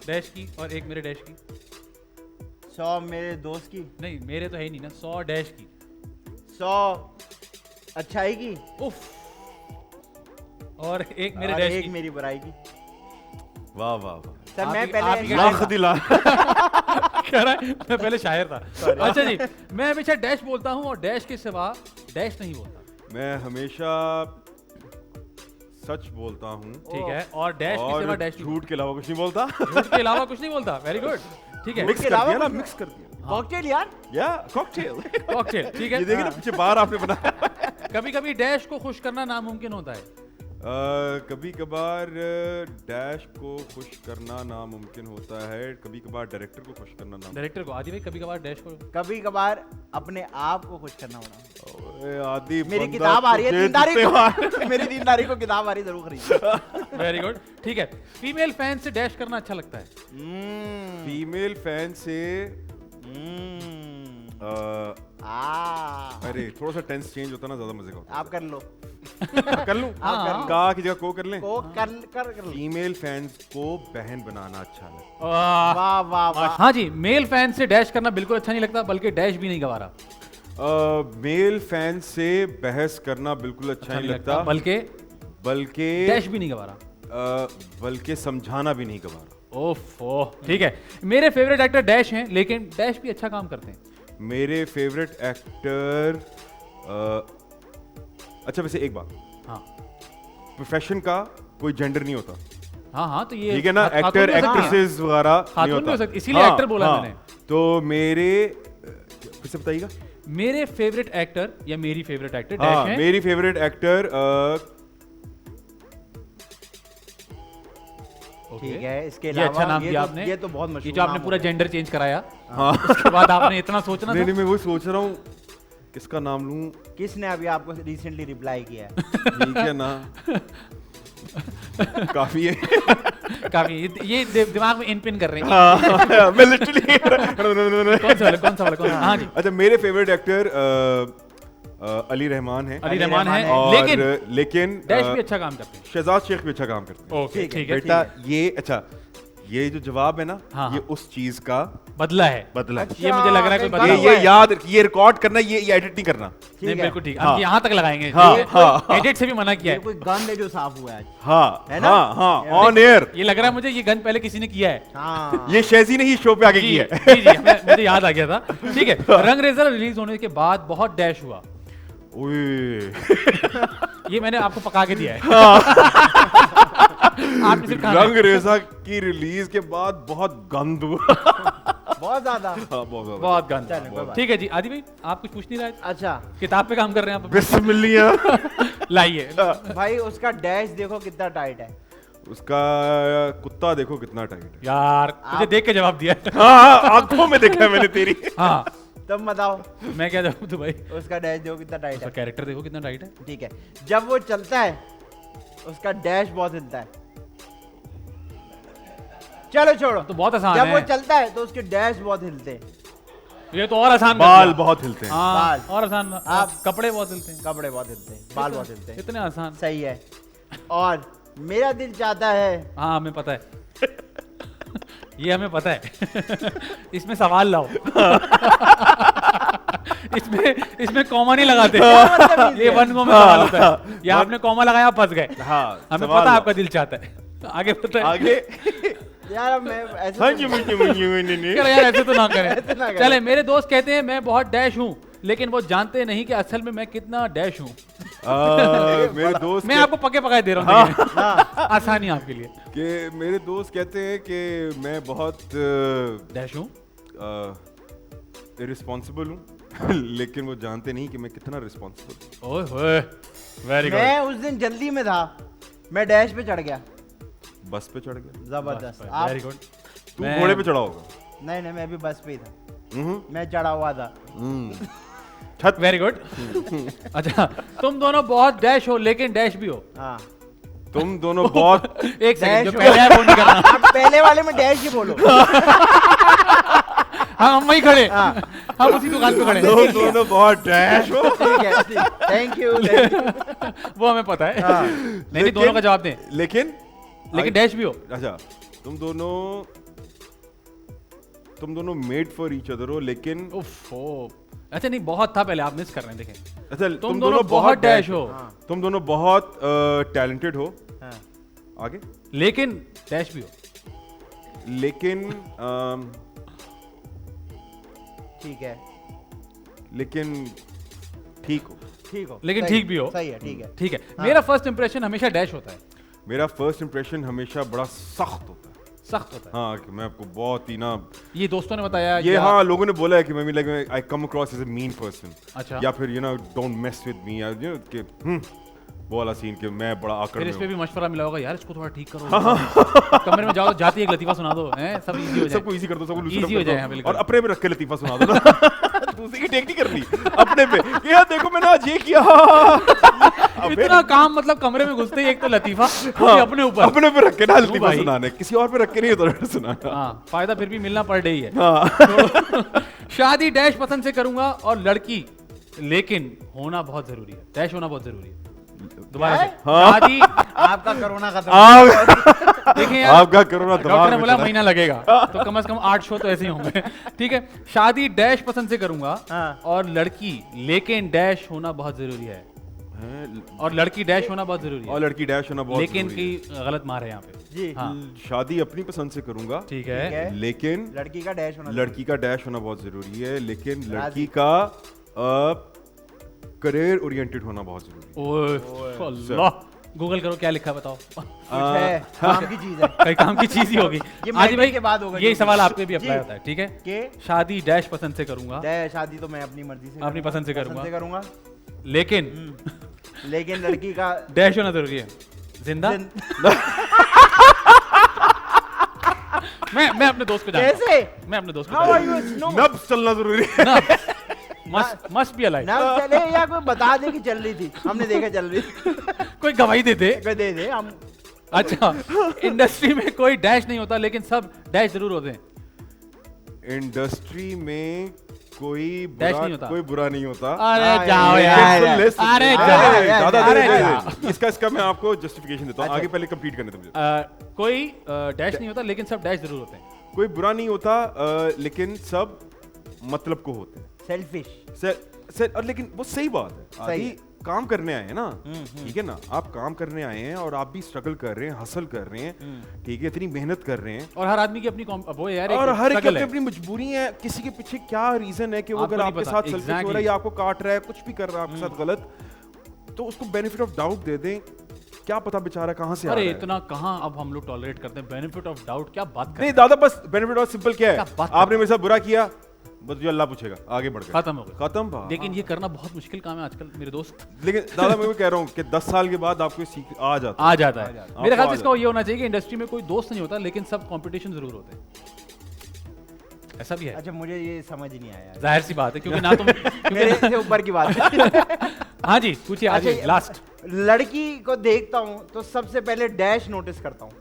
डैश की और एक मेरे डैश की। 100 मेरे दोस्त की, नहीं मेरे तो है ही नहीं ना। 100 डैश की। 100 अच्छाई की, उफ। और एक मेरे और डैश एक की। मेरी बुराई की। वाह वाह वाह। सर मैं आप ही पहले लाख दिला। कह रहा है मैं पहले शायर था। अच्छा जी, मैं हमेशा डैश बोलता हूँ और डैश के सिवा डैश नहीं बोलता। मैं हमेशा सच बोलता हूँ ठीक है, और डैश के सिवा और डैश नहीं झूठ के अलावा कुछ नहीं बोलता। बोलता। झूठ के अलावा कुछ नहीं बोलता। वेरी गुड, ठीक है। मिक्स कर अलावा दिया ना, कुछ- मिक्स कर दिया। कॉकटेल यार। या कॉकटेल। कॉकटेल, ठीक है। ये देखिए ना पीछे बार आपने बनाया। कभी कभी डैश को खुश करना नामुमकिन होता है। कभी कभार डैश को खुश करना नामुमकिन होता है, कभी कभार डायरेक्टर को खुश करना नामुमकिन। डायरेक्टर को आदि भाई कभी कभार डैश को कभी कभार अपने आप को खुश करना होना। ओए आदि मेरी बंदा किताब आ रही है तुझे 3 तारीख जितने- को। मेरी 3 तारीख को किताब आ रही है, जरूर खरीद। वेरी गुड, ठीक है। फीमेल फैन से डैश करना अच्छा लगता है। फीमेल फैन से अरे थोड़ा सा टेंस चेंज होता ना, ज्यादा मजे का होता। आप कर लो। कर लूं? आप कर लो। का की जगह को कर लें। को कर लो। फीमेल फैंस को बहन बनाना अच्छा लगता वाह वाह वाह। हाँ जी, मेल फैन से डैश करना बिल्कुल अच्छा नहीं लगता, बल्कि डैश भी नहीं गवारा। है। मेल फैन से बहस करना बिल्कुल अच्छा नहीं लगता, बल्कि बल्कि डैश भी नहीं गवारा। बल्कि समझाना भी नहीं गवारा। ओफो, ठीक है। मेरे फेवरेट एक्टर डैश हैं, लेकिन डैश भी अच्छा काम करते हैं। मेरे फेवरेट एक्टर अच्छा वैसे एक बात, हाँ प्रोफेशन का कोई जेंडर नहीं होता, हाँ हाँ, तो ये ठीक है ना। खातून एक्टर भी हो सकती हैं। एक्ट्रेसेस वगैरह नहीं खातून भी होता, हो सकती, इसीलिए एक्टर बोला मैंने। तो मेरे फिर से बताइएगा। मेरे फेवरेट एक्टर या मेरी फेवरेट एक्टर हाँ, डैश है। मेरी फेवरेट एक्टर ठीक है, इसके ये अलावा अच्छा नाम ये दिया तो- आपने। ये तो बहुत मशहूर ये जो आपने नाम पूरा हो गया। जेंडर चेंज कराया, हाँ। उसके बाद आपने इतना सोचना नहीं था। नहीं, मैं वही सोच रहा हूँ किसका नाम लूं। किसने अभी आपको रिसेंटली रिप्लाई किया है? ठीक है ना। काफी है। काफी ये दिमाग में इन पिन कर रहे हैं। हाँ, मैं लिटरली कौन सा वाला कौन सा हाँ जी। अच्छा, मेरे फेवरेट एक्टर अली रहमान है। अली रहमान है, और लेकिन डैश भी अच्छा काम करते हैं। शहजाद शेख भी अच्छा काम करते हैं। ओके, ठीक है। बेटा ये अच्छा, ये जो जवाब है ना, हाँ, ये हाँ। उस चीज का बदला है। बदला है। ये मुझे लग रहा है कोई बदला ये हुआ है। याद, ये रिकॉर्ड करना, ये एडिट नहीं करना। नहीं, ठीक है। बिल्कुल ठीक। हाँ। हम यहाँ तक लगाएंगे। हाँ, हाँ। एडिट से भी मना किया ये है। कोई गंद है जो साफ हुआ है आज। हाँ है ना? हाँ हाँ, ऑन एयर। ये लग रहा है मुझे ये गन पहले किसी ने किया है। हाँ। ये शेजी ने ही शो पे आगे जी की है। जी जी, मुझे याद आ गया था। ठीक है, रंगरेज़ा रिलीज होने के बाद बहुत डैश हुआ। ओए, ये मैंने आपको पका के दिया है। आपने सिर्फ खाना है। रंगरेज़ा की रिलीज के बाद बहुत गंद हुआ। बहुत ज्यादा। हाँ, बहुत ज्यादा। बहुत गंद। चलो, कोई बात ठीक है जी, आदि भाई आप कुछ पूछ नहीं रहे? अच्छा किताब पे काम कर रहे हैं आप? बिस्मिल्लाह। लाइए। भाई, उसका डैश देखो कितना टाइट है। उसका कुत्ता देखो कितना टाइट है। यार मुझे देख के जवाब दिया है। हाँ हाँ, आंखों में देखा है मैंने तेरी। हाँ, तब बताओ, मैं क्या जवाब दूं भाई? उसका डैश देखो कितना टाइट उसका है। कैरेक्टर देखो कितना टाइट है। ठीक है, जब वो चलता है उसका डैश बहुत हिलता है। चलो छोड़ो, तो बहुत आसान जब वो है। चलता है तो उसके डैश बहुत हिलते हैं। ये तो और आसान कर बाल दिया। बहुत हिलते हैं। हाँ, बाल। और आसान। आप- कपड़े बहुत हिलते हैं। कपड़े बहुत हिलते हैं, बाल बहुत हिलते हैं। इतने आसान। सही है। और मेरा दिल चाहता है। हाँ, हमें पता है। ये हमें पता है। इसमें सवाल लाओ। इसमें कॉमा नहीं लगाते। मतलब ये वन गो में सवाल होता है। ये आपने कॉमा लगाया, आप फंस गए। हाँ, हमें सवाल पता ला। आपका दिल चाहता है। आगे पता है। आगे। यार अब मैं ऐसे हाँ तो- जी, मुझे यार ऐसे तो ना करें। ऐसे ना करें। चले, मेरे दोस्त कहते हैं मैं बहुत डैश हूँ, लेकिन वो जानते नहीं कि असल में मैं कितना डैश हूँ। मेरे दोस्त मैं आपको पके पकाए दे रहा हूँ, देखिए। आसानी आपके लिए। के मेरे दोस्त कहते हैं कि मैं बहुत डैश हूँ। इरिस्पॉन्सिबल हूँ। लेकिन वो जानते नहीं कि मैं कितना रिस्पॉन्सिबल। ओए होए, वेरी गुड। मैं उस दिन जल्दी में था, मैं डैश पे चढ़ गया। बस पे चढ़ गया। जबरदस्त। आप वेरी गुड। तू घोड़े पे चढ़ा होगा। नहीं नहीं, मैं भी बस पे ही था। मैं चढ़ा हुआ था। छत। Very good. अच्छा, तुम दोनों बहुत डैश हो लेकिन डैश भी हो। हाँ, तुम दोनों बहुत एक सेकंड, जो डैश पहले है वो नहीं करना। आप पहले वाले में डैश ही बोलो। हाँ, हम वहीं खड़े, हम उसी दुकान पे खड़े हैं। तुम दोनों बहुत डैश हो। ठीक है, थैंक यू। वो हमें पता है। नहीं, दोनों का जवाब दें। लेकिन डैश भी हो। अच्छा, तुम दोनों मेड फॉर ईच अदर हो, लेकिन अच्छा नहीं, बहुत था पहले, आप मिस कर रहे हैं, देखें। अच्छा, तुम दोनों बहुत डैश हो। तुम दोनों बहुत टैलेंटेड हो। आगे। लेकिन डैश भी हो। लेकिन ठीक है, लेकिन ठीक हो। लेकिन सही, ठीक भी हो। सही है, ठीक है। ठीक है। मेरा फर्स्ट इंप्रेशन हमेशा डैश होता है। मेरा फर्स्ट इंप्रेशन हमेशा बड़ा सख्त होता है। सख्त होता है। हाँ, कि मैं आपको बहुत ही ना, ये दोस्तों ने बताया ये हाँ, लोगों ने बोला है कि मैं like I come across as a mean person. अच्छा। या फिर डोंट मेस विद मी, कि वो वाला सीन कि मैं बड़ा आकड़ फिर में इस पे हूँ। भी मशवरा मिला होगा, यार इसको थोड़ा ठीक करो। कमरे में जाओ, जाती एक लतीफा सुना दो, हैं, सब इजी हो जाए। सबको इजी कर दो, सबको लूजन इजी अप हो कर जाए। दो। हाँ, बिल्कुल। और अपने पे रख के लतीफा सुना दो ना। दूसरी की टेक नहीं करनी, अपने पे। यार देखो मैंने आज ये किया। इतना काम, मतलब कमरे में घुसते ही एक तो लतीफा, अपने ऊपर, अपने पे रख के ना लतीफा भाई। सुनाने, किसी और पे रख के नहीं होता सुनाना। हाँ, फायदा फिर भी मिलना पर डे ही है। हाँ। शादी डैश पसंद से करूंगा और लड़की लेकिन होना बहुत जरूरी है। डैश होना बहुत जरूरी है। दोबारा से। शादी, आपका कोरोना खत्म। देखिए यार, आपका कोरोना डॉक्टर ने बोला महीना लगेगा, तो कम से कम 8 शो तो ऐसे ही होंगे। ठीक है, शादी डैश पसंद से करूंगा और लड़की लेकिन डैश होना बहुत जरूरी है। और लड़की डैश होना बहुत जरूरी है। और लड़की डैश होना बहुत लेकिन जरूरी की गलत मार है यहाँ पे जी। हाँ। शादी अपनी पसंद से करूंगा, ठीक है, लेकिन लड़की का डैश होना लड़की का डैश होना बहुत जरूरी है, लेकिन लड़की का करियर ओरिएंटेड होना बहुत जरूरी है। अल्लाह, गूगल करो क्या लिखा है, बताओ। कुछ है, काम की चीज है। कई काम की चीज ही होगी। ये आदि marriage भाई के बाद होगा। यही सवाल आपके भी जी। अप्लाई होता है। ठीक है, के शादी डैश पसंद से करूंगा, शादी तो मैं अपनी मर्जी से अपनी पसंद से करूंगा, लेकिन लड़की का डैश होना जरूरी है। जिंदा। मैं अपने दोस्त को जानता हूं। कैसे? मैं अपने दोस्त को How जानता are you? No. नब्ज चलना जरूरी है। Must be alive. ना चले या कोई बता दे कि चल रही थी, हमने देखा चल रही थी। कोई गवाही दे दे। दे दे हम। अच्छा, इंडस्ट्री में कोई डैश नहीं होता लेकिन सब डैश जरूर होते हैं। इंडस्ट्री में कोई डैश नहीं होता। कोई बुरा नहीं होता। अरे जाओ यार, अरे जाओ, दादा अरे दे, जाओ। इसका मैं आपको जस्टिफिकेशन देता हूँ। आगे पहले कंप्लीट करने दो मुझे। कोई डैश नहीं होता लेकिन सब डैश जरूर होते हैं। कोई बुरा नहीं होता, लेकिन सब मतलब को होते हैं। सेल्फिश। और लेकिन वो सही बात है। सही आदि है। काम करने आए हैं ना, ठीक है ना, आप काम करने आए हैं और आप भी स्ट्रगल कर रहे हैं, हसल कर रहे हैं, ठीक है, इतनी मेहनत कर रहे हैं। और हर आदमी की अपनी वो यार, और हर एक struggle की है। अपनी मजबूरी है। किसी के पीछे क्या रीजन है कि वो आपको अगर नहीं आपके पता। साथ सेल्फिश हो रहा है Exactly. या आपको काट रहा है, कुछ भी कर रहा है आपके साथ गलत, तो उसको बेनिफिट ऑफ डाउट दे दें। क्या पता बेचारा कहाँ से आ रहा अरे है। इतना कहाँ अब हम लोग टॉलरेट करते हैं। बेनिफिट ऑफ डाउट क्या बात कर नहीं दादा, बस बेनिफिट ऑफ सिंपल क्या है, क्या बात आपने मेरे साथ बुरा किया, बस जो अल्लाह पूछेगा, आगे बढ़ गए, खत्म हो गया। खत्म बात। लेकिन ये करना बहुत मुश्किल काम है आजकल मेरे दोस्त। लेकिन दादा मैं भी कह रहा हूँ कि 10 साल के बाद आपको सीख आ जाता है। आ जाता है। आपको मेरे ख्याल आ से इसका ये होना चाहिए कि इंडस्ट्री में कोई दोस्त नहीं होता लेकिन सब कंपटीशन जरूर होते हैं। ऐसा भी है। अच्छा, मुझे ये समझ ही नहीं आया। जाहिर सी बात है क्योंकि ना तुम मेरे से ऊपर की बात है। हाँ जी, पूछिए आज अच्छा, लास्ट। लड़की को देखता हूँ तो सबसे पहले डैश नोटिस करता हूँ।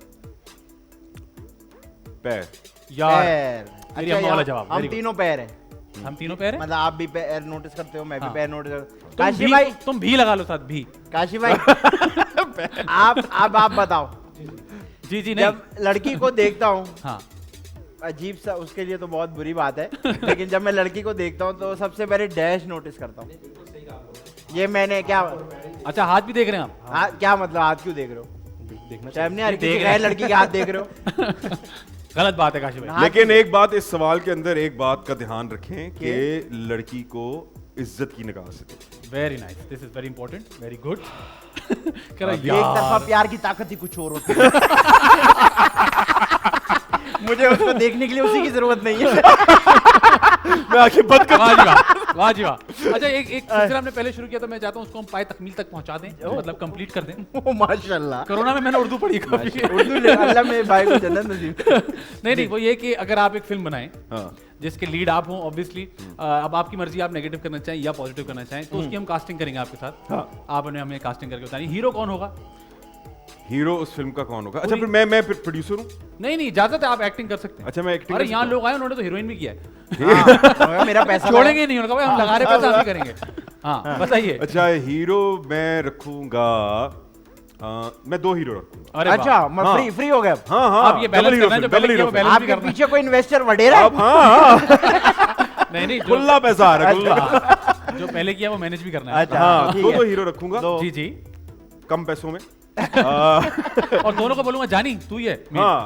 पैर। यार पैर। मेरी अच्छा, अम्मा वाला यहाँ जवाब। हम very good। तीनों पैर हैं। हम तीनों पैर हैं। मतलब आप भी पैर नोटिस करते हो, मैं भी हाँ। पैर नोटिस करता हूँ। तुम काशी भी- भाई, तुम भी लगा लो साथ भी। काशी भाई, आप बताओ। जी जी नहीं। जब लड़की को देखता हूँ, हाँ, अजीब सा, उसके लिए तो बहुत बुरी बात है, लेकिन जब मैं लड़की को देखता हूँ तो सबसे पहले डैश नोटिस करता हूँ। ये मैंने क्या अच्छा हाथ भी देख रहे हैं आप? क्या मतलब हाथ क्यों देख रहे हो? देखना शर्म नहीं आ रही? देख किसी रहे हैं। गैर लड़की के हाथ देख रहे हो? गलत बात है काशी भाई। लेकिन एक बात, इस सवाल के अंदर एक बात का ध्यान रखें कि लड़की को इज्जत की निगाह से देखें। Very nice, this is very important, very good. एक तरफा प्यार की ताकत ही कुछ और होती है। मुझे उसको देखने के लिए उसी की जरूरत नहीं है। मैं आंखें बंद कर। वाह जी वाह, वाह जी वाह। अच्छा, एक सिलसिला हमने पहले शुरू किया था, मैं चाहता हूँ उसको हम पाए तकमील तक पहुंचा दें, मतलब कंप्लीट कर दें। माशाल्लाह। कोरोना में मैंने उर्दू पढ़ी काफी। उर्दू अल्लाह मेरे भाई को जन्नत नसीब। नहीं, वो ये कि अगर आप एक फिल्म बनाएं जिसके लीड आप हो, ऑब्वियसली अब आपकी मर्जी, आप नेगेटिव करना चाहें या पॉजिटिव करना चाहें, तो उसकी हम कास्टिंग करेंगे आपके साथ। आपने हमें कास्टिंग करके बतानी, हीरो कौन होगा? हीरो उस फिल्म का कौन होगा? अच्छा, फिर मैं प्रोड्यूसर हूँ? नहीं, इजाजत है, आप एक्टिंग कर सकते हैं। अच्छा, मैं एक्टिंग। अरे यहाँ लोग आए, उन्होंने तो हीरोइन भी किया है। मेरा पैसा छोड़ेंगे नहीं, उन्होंने कहा हम लगा रहे पैसा, हम ही करेंगे। हाँ, बताइए। अच्छा, हीरो मैं रखूंगा, मैं 2 हीरो रखूंगा। अरे अच्छा, मैं फ्री हो गया। हाँ, आप ये बैलेंस करना है, जो पहले किया वो बैलेंस भी आपके करना है। पीछे कोई इन्वेस्टर वडेरा है? नहीं, खुला पैसा आ रहा है, खुला। जो पहले किया वो मैनेज भी करना है। अच्छा, हाँ, ठीक 2 है। हीरो रखूंगा, जी। कम पैसों में। और दोनों को बोलूंगा जानी तू ही है। हाँ,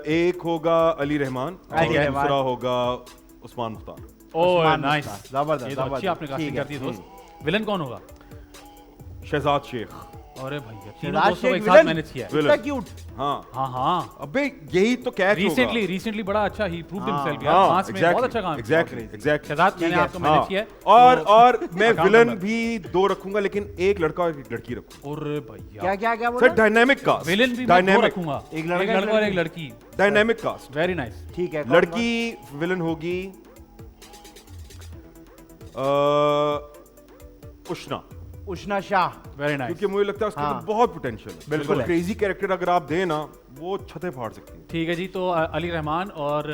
एक होगा अली रहमान और दूसरा होगा उस्मान मुख्तार। ओह नाइस, जबरदस्त, ये तो अच्छी आपने कास्टिंग कर दी दोस्त। विलन कौन होगा? शहजाद शेख। अरे भैया, तीनों शहजाद दोस्तों को शेख एक साथ विलन? मैनेज किया है। इतना क्यूट। हाँ, अबे यही तो कैच होगा। रिसेंटली बड़ा अच्छा ही प्रूव्ड हिमसेल्फ यार, फ्रांस में बहुत अच्छा काम। एग्जैक्टली। शहजाद मैंने आपको मैनेज किया है। और मैं विलन भी 2 रखूंगा, लेकिन एक लड़का और एक लड़की रखूंगा। अरे भैया, क्या बोला? Sir, dynamic cast. विलन भी मैं 2 रखूंगा, एक लड़का और एक लड़की। Dynamic cast, very nice. ठीक है। लड़की विलन होगी उष्णा शाह। वेरी नाइस, क्योंकि मुझे लगता है उसके अंदर बहुत पोटेंशियल है। बिल्कुल है। क्रेजी कैरेक्टर अगर आप दें ना, वो छतें फाड़ सकती है। ठीक है जी। तो अली रहमान और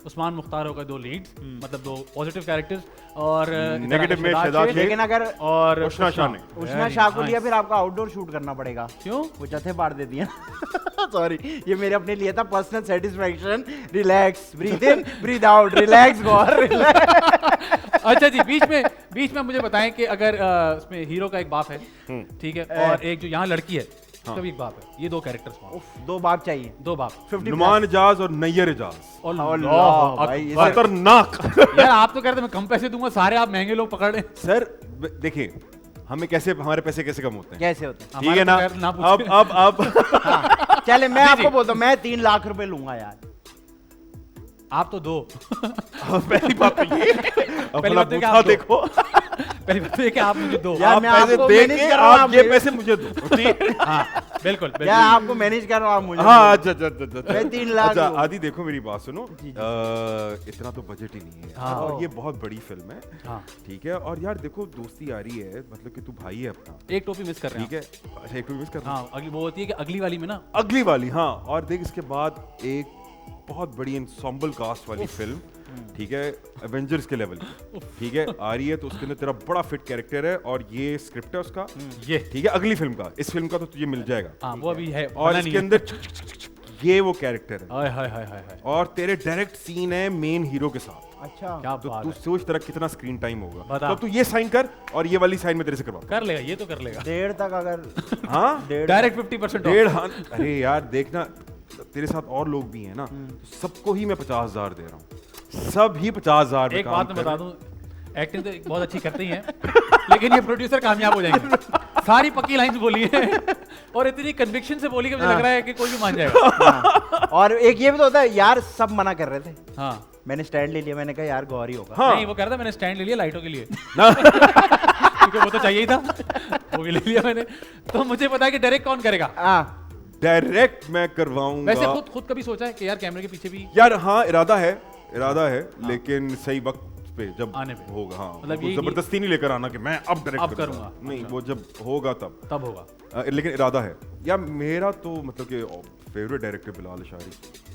उस्मान मुख्तार होगा 2 लीड्स, मतलब 2 पॉजिटिव कैरेक्टर्स, और नेगेटिव में शहजाद शेख, लेकिन अगर और उष्णा शाह ने। उष्णा शाह को लिया, फिर आपको आउटडोर शूट करना पड़ेगा। क्यों? वो चथे फाड़ देती है। सॉरी, ये मेरे अपने लिए था, पर्सनल सेटिस्फैक्शन। रिलैक्स, ब्रीथ इन, ब्रीथ आउट, रिलैक्स गौर, रिलैक्स। अच्छा जी, बीच में मुझे बताएं कि अगर इसमें हीरो का एक बाप है, ठीक है, और एक जो यहाँ लड़की है उसका भी एक बाप है, ये 2 कैरेक्टर्स कौन? 2 बाप चाहिए। 2 बाप। नुमान इजाज और नैयर इजाज। भाई, खतरनाक। यार आप तो कह रहे थे मैं कम पैसे दूंगा, सारे आप महंगे लोग पकड़ रहे हैं। सर देखिए, हमारे पैसे कैसे कम होते हैं? कैसे होते हैं? ठीक है ना? अब चले, मैं आपको बोलता हूँ, मैं 3 लाख रुपए लूंगा यार। आप तो 2। पहली बात तो ये, पहली अपना बात तो कि बूथा आप 2। देखो। पहली बात तो ये कि आप मुझे 2। यार, आप मैं पैसे आपको दे मैनेज के कर रहा हूँ, आप ये पैसे मुझे दो। हाँ, बिल्कुल। यार, आपको मैनेज कर रहा हूँ मुझे। हाँ, अच्छा। मैं 3 लाख अच्छा, लूंगा। आदि देखो मेरी बात सुनो, इतना तो बजट ही नहीं है। हाँ। और ये बहुत बड़ी फिल्म है। हाँ। ठीक है, और यार देखो, दोस्ती आ रही है, मतलब कि तू भाई है अपना। एक टोपी मिस कर रहे हैं। ठीक है, अच्छा, एक टोपी मिस कर रहा हूं। हाँ, अगली वो होती है कि अगली वाली में ना, अगली वाली, हाँ। और देख, इसके बाद एक बहुत बड़ी एंसेम्बल कास्ट वाली फिल्म, ठीक है, एवेंजर्स के लेवल की, ठीक है, आ रही है। तो उसके अंदर तेरा बड़ा फिट कैरेक्टर है, और ये स्क्रिप्ट है उसका, ये ठीक है, अगली फिल्म का। इस फिल्म का तो तुझे मिल जाएगा। हाँ, वो अभी है, और बना इसके नहीं है। अंदर ये वो कैरेक्टर है, हाय हाय हाय हाय हाय। और तेरे डायरेक्ट सीन है मेन हीरो के साथ। अच्छा, क्या तो बात तू है। सोच तेरा कितना स्क्रीन टाइम होगा। बता। तो तू ये साइन कर, और ये वाली साइन में तेरे से करवा। कर लेगा, ये तो कर लेगा। 1.5 तक अगर हाँ, डायरेक्ट 50% ऑफ। 1.5। हाँ, अरे यार देखना, तेरे साथ और लोग भी हैं ना, तो सबको ही मैं 50,000 दे रहा हूँ। सब ही 50,000 में एक काम बात मैं कर बता रहे हैं। दूं, एक्टिंग तो बहुत अच्छी करते ही हैं, लेकिन ये प्रोड्यूसर कामयाब हो जाएंगे। सारी पक्की लाइंस बोली है, और इतनी कन्विक्शन से बोली कि मुझे लग रहा है कि कोई भी मान जाएगा। और एक ये भी तो होता है यार, सब मना कर रहे थे, हाँ, मैंने स्टैंड ले लिया, मैंने कहा यार गौरी होगा। हाँ। नहीं, वो कह रहा था मैंने स्टैंड ले लिया लाइटों के लिए, क्योंकि वो तो चाहिए ही था, वो भी ले लिया मैंने। तो मुझे पता है कि डायरेक्ट कौन करेगा। हाँ, डायरेक्ट मैं करवाऊंगा। वैसे खुद कभी सोचा है कि यार कैमरे के पीछे भी यार, हाँ, इरादा है, लेकिन सही वक्त पे जब आने पे होगा। हाँ, मतलब वो जबरदस्ती नहीं लेकर आना कि मैं अब डायरेक्ट अब करूंगा। नहीं, अच्छा। वो जब होगा तब होगा। लेकिन इरादा है। या मेरा तो मतलब कि फेवरेट डायरेक्टर बिलाल अशारी।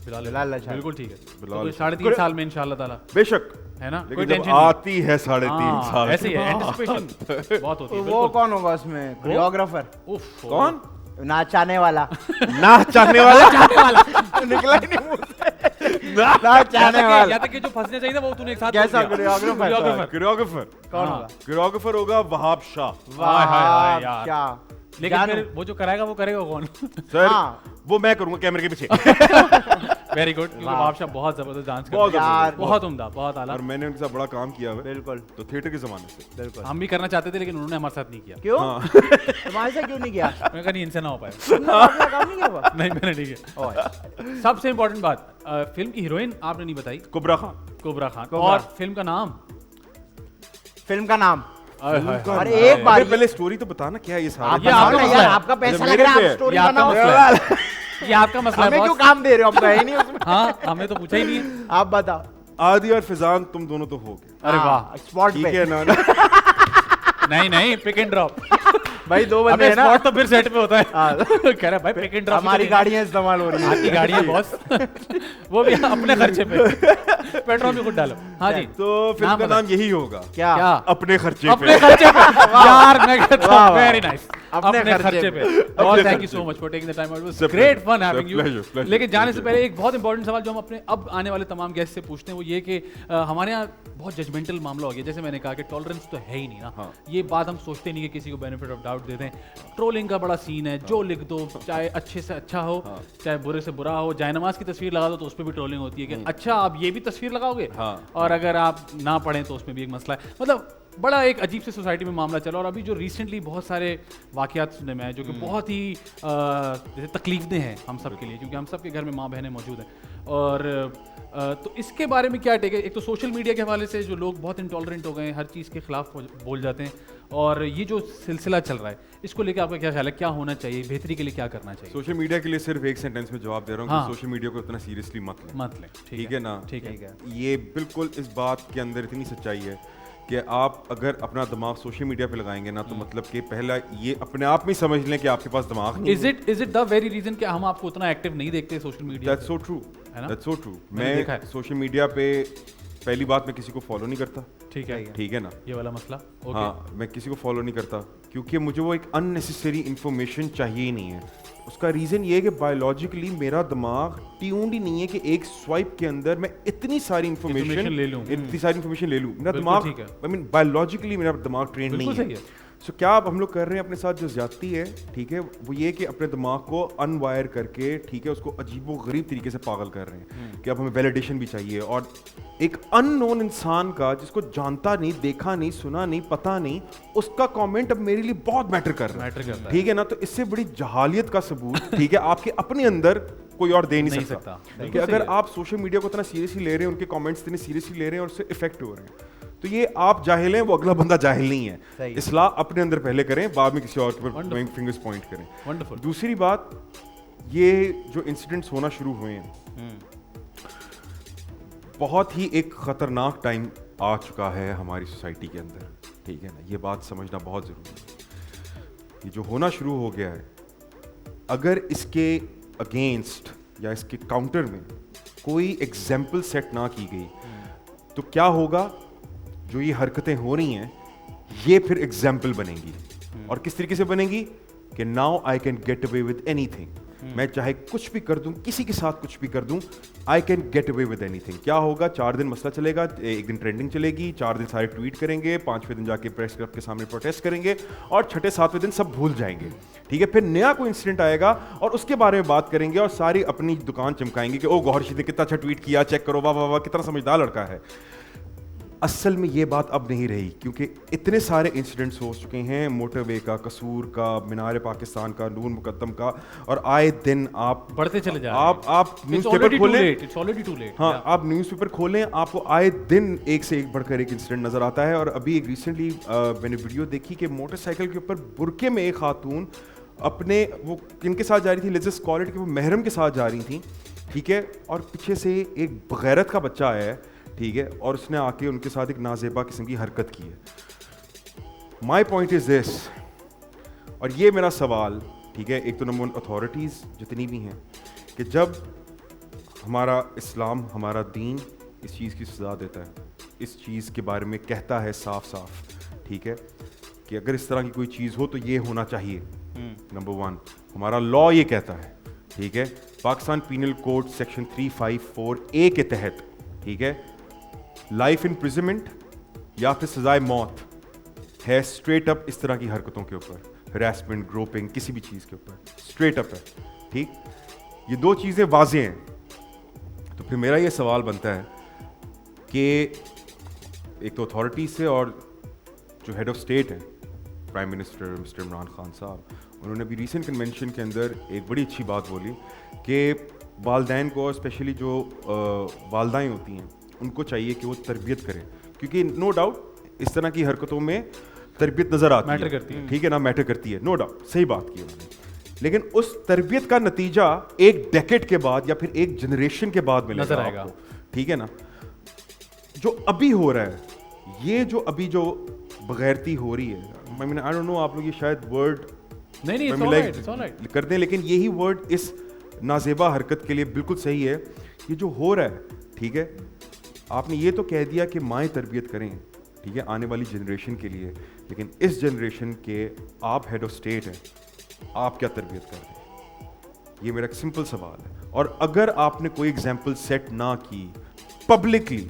बिलाल अच्छा। बिल्कुल ठीक है। बिलाल तो 3.5 साल में इंशाल्लाह ताला, बेशक, है ना, कोई लेकिन जब टेंशन नहीं। आती है 3.5 साल, ऐसे ही है, एंटिसिपेशन बहुत होती है। वो बिल्कुल। कौन होगा उसमें? कोरियोग्राफर? उफ, कौन? नाचाने वाला। ना चाहने वाला निकला ही नहीं मुंह से। नाचाने वाला। या तक कि जो फंसने चाहिए था वो तूने एक साथ कैसा बोल दिया। कोरियोग्राफर? कोरियोग्राफर कौन हाँ। होगा? कोरियोग्राफर होगा वहाब शाह। हाय हाय हाय यार। क्या? लेकिन जानू। फिर वो जो कराएगा वो करेगा कौन? सर, हाँ। वो मैं करूंगा कैमरे के पीछे। वेरी गुड, क्योंकि बादशाह बहुत जबरदस्त डांस बहुत करते हैं, यार, बहुत उम्दा, बहुत आला। और मैंने उनके साथ बड़ा काम किया है, बिल्कुल तो थिएटर के जमाने से। बिल्कुल। हम भी करना चाहते थे लेकिन उन्होंने हमारे साथ नहीं किया। क्यों? हाँ। तुम्हारे से क्यों नहीं किया? मैं कहा नहीं, इनसे ना हो पाए। तुमने अपना काम नहीं किया हुआ? नहीं, मैंने नहीं किया। ओए, सबसे इंपॉर्टेंट बात, फिल्म की हीरोइन आपने नहीं बताई, कुबरा खान। कोबरा खान। कोबरा। और फिल्म का नाम? फिल्म का नाम उनका और नाम। एक बार अबे पहले स्टोरी तो बताना क्या है ये सारा। ये आपका बताओ ना मसला यार, है। आपका पैसा मेरे लग रहा है, पे आप है। स्टोरी ये आपका बनाओ। मसला है। ये आपका मसला हमें है क्यों बॉस। काम दे रहे हो, हम तो है ही नहीं उसमें। हाँ, हमने तो पूछा ही नहीं है। आप बताओ। आदि और फिजान तुम दोनों तो हो गए, अरे वाह, स्पॉट ठीक पे है ना? नहीं पिक एंड ड्रॉप। भाई, दो बंदे अबे हैं ना। स्पॉट तो फिर सेट पे होता है। हाँ। कह रहा है भाई पिक एंड ड्रॉप हमारी गाड़ियां इस्तेमाल हो रही आपकी है। गाड़ी है बॉस। वो भी अपने खर्चे पे, पेट्रोल भी खुद डालो। हाँ जी, तो फिल्म नाम का बताओ। नाम यही होगा, क्या? क्या? अपने खर्चे अपने पे। खर्चे पे। यार मैं कहता वाह, हूँ वाह। Very nice. अपने खर्चे पे। और अपने थैंक यू खर्चे so much for taking the time, it was It's a great pleasure. Fun It's a having you. pleasure. लेकिन जाने से पहले एक बहुत इंपॉर्टेंट सवाल जो हम अपने अब आने वाले तमाम गेस्ट से पूछते हैं वो ये कि हमारे यहाँ बहुत जजमेंटल मामला हो गया। जैसे मैंने कहा कि टॉलरेंस तो है ही नहीं ना। हाँ। ये बात हम सोचते नहीं कि किसी को बेनिफिट ऑफ डाउट देते हैं। ट्रोलिंग का बड़ा सीन है, जो लिख दो चाहे अच्छे से अच्छा हो चाहे बुरे से बुरा हो। जायनमाज की तस्वीर लगा दो तो उस पर भी ट्रोलिंग होती है कि अच्छा आप ये भी तस्वीर लगाओगे, और अगर आप ना पढ़ें तो उसमें भी एक मसला है। मतलब बड़ा एक अजीब से सोसाइटी में मामला चला। और अभी जो रिसेंटली बहुत सारे वाकयात सुनने में आए जो कि बहुत ही जैसे तकलीफदेह हैं हम सब के लिए, क्योंकि हम सब के घर में माँ बहनें मौजूद हैं। और तो इसके बारे में क्या टेक है? एक तो सोशल मीडिया के हवाले से जो लोग बहुत इंटॉलरेंट हो गए हैं, हर चीज़ के खिलाफ बोल जाते हैं, और ये जो सिलसिला चल रहा है इसको लेकर आपका क्या ख्याल है? क्या होना चाहिए? बेहतरी के लिए क्या करना चाहिए? सोशल मीडिया के लिए सिर्फ एक सेंटेंस में जवाब दे रहा हूँ हाँ। कि सोशल मीडिया को इतना सीरियसली मत लें। ठीक है ना? ठीक है। ये बिल्कुल इस बात के अंदर इतनी सच्चाई है कि आप अगर अपना दिमाग सोशल मीडिया पे लगाएंगे ना तो मतलब कि पहला ये अपने आप में समझ लें कि आपके पास दिमाग नहीं is it the very reason कि हम आपको उतना एक्टिव नहीं देखते social media? That's so true, है ना? That's so true. मैंने देखा है। मैं सोशल मीडिया पे पहली बात मैं किसी को फॉलो नहीं करता। ठीक है ना? ये वाला मसला। ओके। हाँ, मैं किसी को फॉलो नहीं करता क्योंकि मुझे वो एक अननेसेसरी इंफॉर्मेशन चाहिए ही नहीं है। उसका रीज़न ये है कि बायोलॉजिकली मेरा दिमाग ट्यून्ड ही नहीं है कि एक स्वाइप के अंदर मैं इतनी सारी इंफॉर्मेशन ले लूं। इतनी सारी इंफॉर्मेशन ले लूँ। मेरा बिल्कुल दिमाग, ठीक है। आई मीन बायोलॉजिकली मेरा दिमाग ट्रेंड नहीं बिल्कुल है। सही है। सो क्या अब हम लोग कर रहे हैं अपने साथ जो ज्यादती है, ठीक है, वो ये कि अपने दिमाग को अनवायर करके, ठीक है, उसको अजीबो गरीब तरीके से पागल कर रहे हैं कि अब हमें वैलिडेशन भी चाहिए। और एक अननोन इंसान का जिसको जानता नहीं, देखा नहीं, सुना नहीं, पता नहीं, उसका कमेंट अब मेरे लिए बहुत मैटर कर रहा है। ठीक है ना? तो इससे बड़ी जहालियत का सबूत, ठीक है, आपके अपने अंदर कोई और दे नहीं सकता। कि अगर आप सोशल मीडिया को इतना सीरियसली ले रहे हैं, उनके कमेंट्स इतने सीरियसली ले रहे हैं और उससे इफेक्ट हो रहे हैं, तो ये आप जाहिल हैं, वो अगला बंदा जाहिल नहीं है। इस्लाह अपने अंदर पहले करें, बाद में किसी और के ऊपर फिंगर्स पॉइंट करें। वंडरफुल। दूसरी बात, ये जो इंसिडेंट्स होना शुरू हुए हैं, बहुत ही एक खतरनाक टाइम आ चुका है हमारी सोसाइटी के अंदर। ठीक है ना? ये बात समझना बहुत ज़रूरी है। ये जो होना शुरू हो गया है, अगर इसके अगेंस्ट या इसके काउंटर में कोई एग्जाम्पल सेट ना की गई तो क्या होगा? जो ये हरकतें हो रही हैं ये फिर एग्जाम्पल बनेंगी। और किस तरीके से बनेंगी? कि now I can get away with anything. मैं चाहे कुछ भी कर दूं, किसी के साथ कुछ भी कर दूं, I can get away with anything. क्या होगा? 4 दिन मसला चलेगा, एक दिन ट्रेंडिंग चलेगी, 4 दिन सारे ट्वीट करेंगे, 5वें दिन जाके प्रेस क्लब के सामने प्रोटेस्ट करेंगे और 6-7वें दिन सब भूल जाएंगे। ठीक है? फिर नया कोई इंसिडेंट आएगा और उसके बारे में बात करेंगे और सारी अपनी दुकान चमकाएंगे कि ओ गौहर रशीद ने कितना अच्छा ट्वीट किया, चेक करो, वाह वाह वाह, कितना समझदार लड़का है। असल में ये बात अब नहीं रही क्योंकि इतने सारे इंसिडेंट्स हो चुके हैं, मोटरवे का, कसूर का, मीनार पाकिस्तान का, नूर मुकद्दम का, और आए दिन आप बढ़ते चले जा रहे हैं। आप न्यूज़पेपर खोलें, इट्स ऑलरेडी टू लेट। हाँ, आप न्यूज़पेपर खोलें, आपको आए दिन एक से एक बढ़कर एक इंसिडेंट नजर आता है। और अभी एक रिसेंटली मैंने वीडियो देखी कि मोटरसाइकिल के ऊपर बुरके में एक खातून अपने, वो किनके साथ जा रही थी, लेट्स कॉल इट, कि वो महरम के साथ जा रही थी। ठीक है? और पीछे से एक बगैरत का बच्चा आया है, ठीक है, और उसने आके उनके साथ एक नाजेबा किस्म की हरकत की है। माई पॉइंट इज दिस, और ये मेरा सवाल, ठीक है, एक तो नंबर 1 अथॉरिटीज़ जितनी भी हैं, कि जब हमारा इस्लाम, हमारा दीन इस चीज़ की सज़ा देता है, इस चीज़ के बारे में कहता है साफ साफ, ठीक है, कि अगर इस तरह की कोई चीज़ हो तो ये होना चाहिए। नंबर 1 हमारा लॉ ये कहता है, ठीक है, Pakistan penal code section 354A के तहत, ठीक है, लाइफ इम्प्रिजनमेंट या फिर सजाए मौत है स्ट्रेट अप इस तरह की हरकतों के ऊपर, हरासमेंट, ग्रोपिंग, किसी भी चीज़ के ऊपर स्ट्रेट अप है। ठीक? ये 2 चीज़ें वाज़ेह हैं। तो फिर मेरा ये सवाल बनता है कि एक तो अथॉरिटी से, और जो हेड ऑफ स्टेट हैं, prime minister mister Imran Khan साहब, उन्होंने भी रीसेंट कन्वेंशन के अंदर एक बड़ी अच्छी बात बोली कि वालदैन को, स्पेशली जो वालदाएँ होती हैं, उनको चाहिए कि वो तरबियत करें, क्योंकि नो डाउट इस तरह की हरकतों में तरबियत नजर आती मैटर है, करती है। ठीक है ना, मैटर करती है, नो डाउट, सही बात की उन्होंने। लेकिन उस तरबियत का नतीजा एक डेकेड के बाद या फिर एक जनरेशन के बाद मिलेगा नजर आएगा। आपको, ठीक है ना। जो अभी हो रहा है, ये जो अभी जो बगैरती हो रही है, I mean I don't know, आप लोग ये शायद वर्ड नहीं it's all right, it's all right. करते हैं, लेकिन यही वर्ड इस नाजेबा हरकत के लिए बिल्कुल सही है। ये जो हो रहा है, ठीक है, आपने ये तो कह दिया कि माएँ तरबियत करें, ठीक है, आने वाली जनरेशन के लिए, लेकिन इस जनरेशन के आप हेड ऑफ स्टेट हैं, आप क्या तरबियत कर रहे हैं? ये मेरा एक सिंपल सवाल है। और अगर आपने कोई एग्जाम्पल सेट ना की पब्लिकली,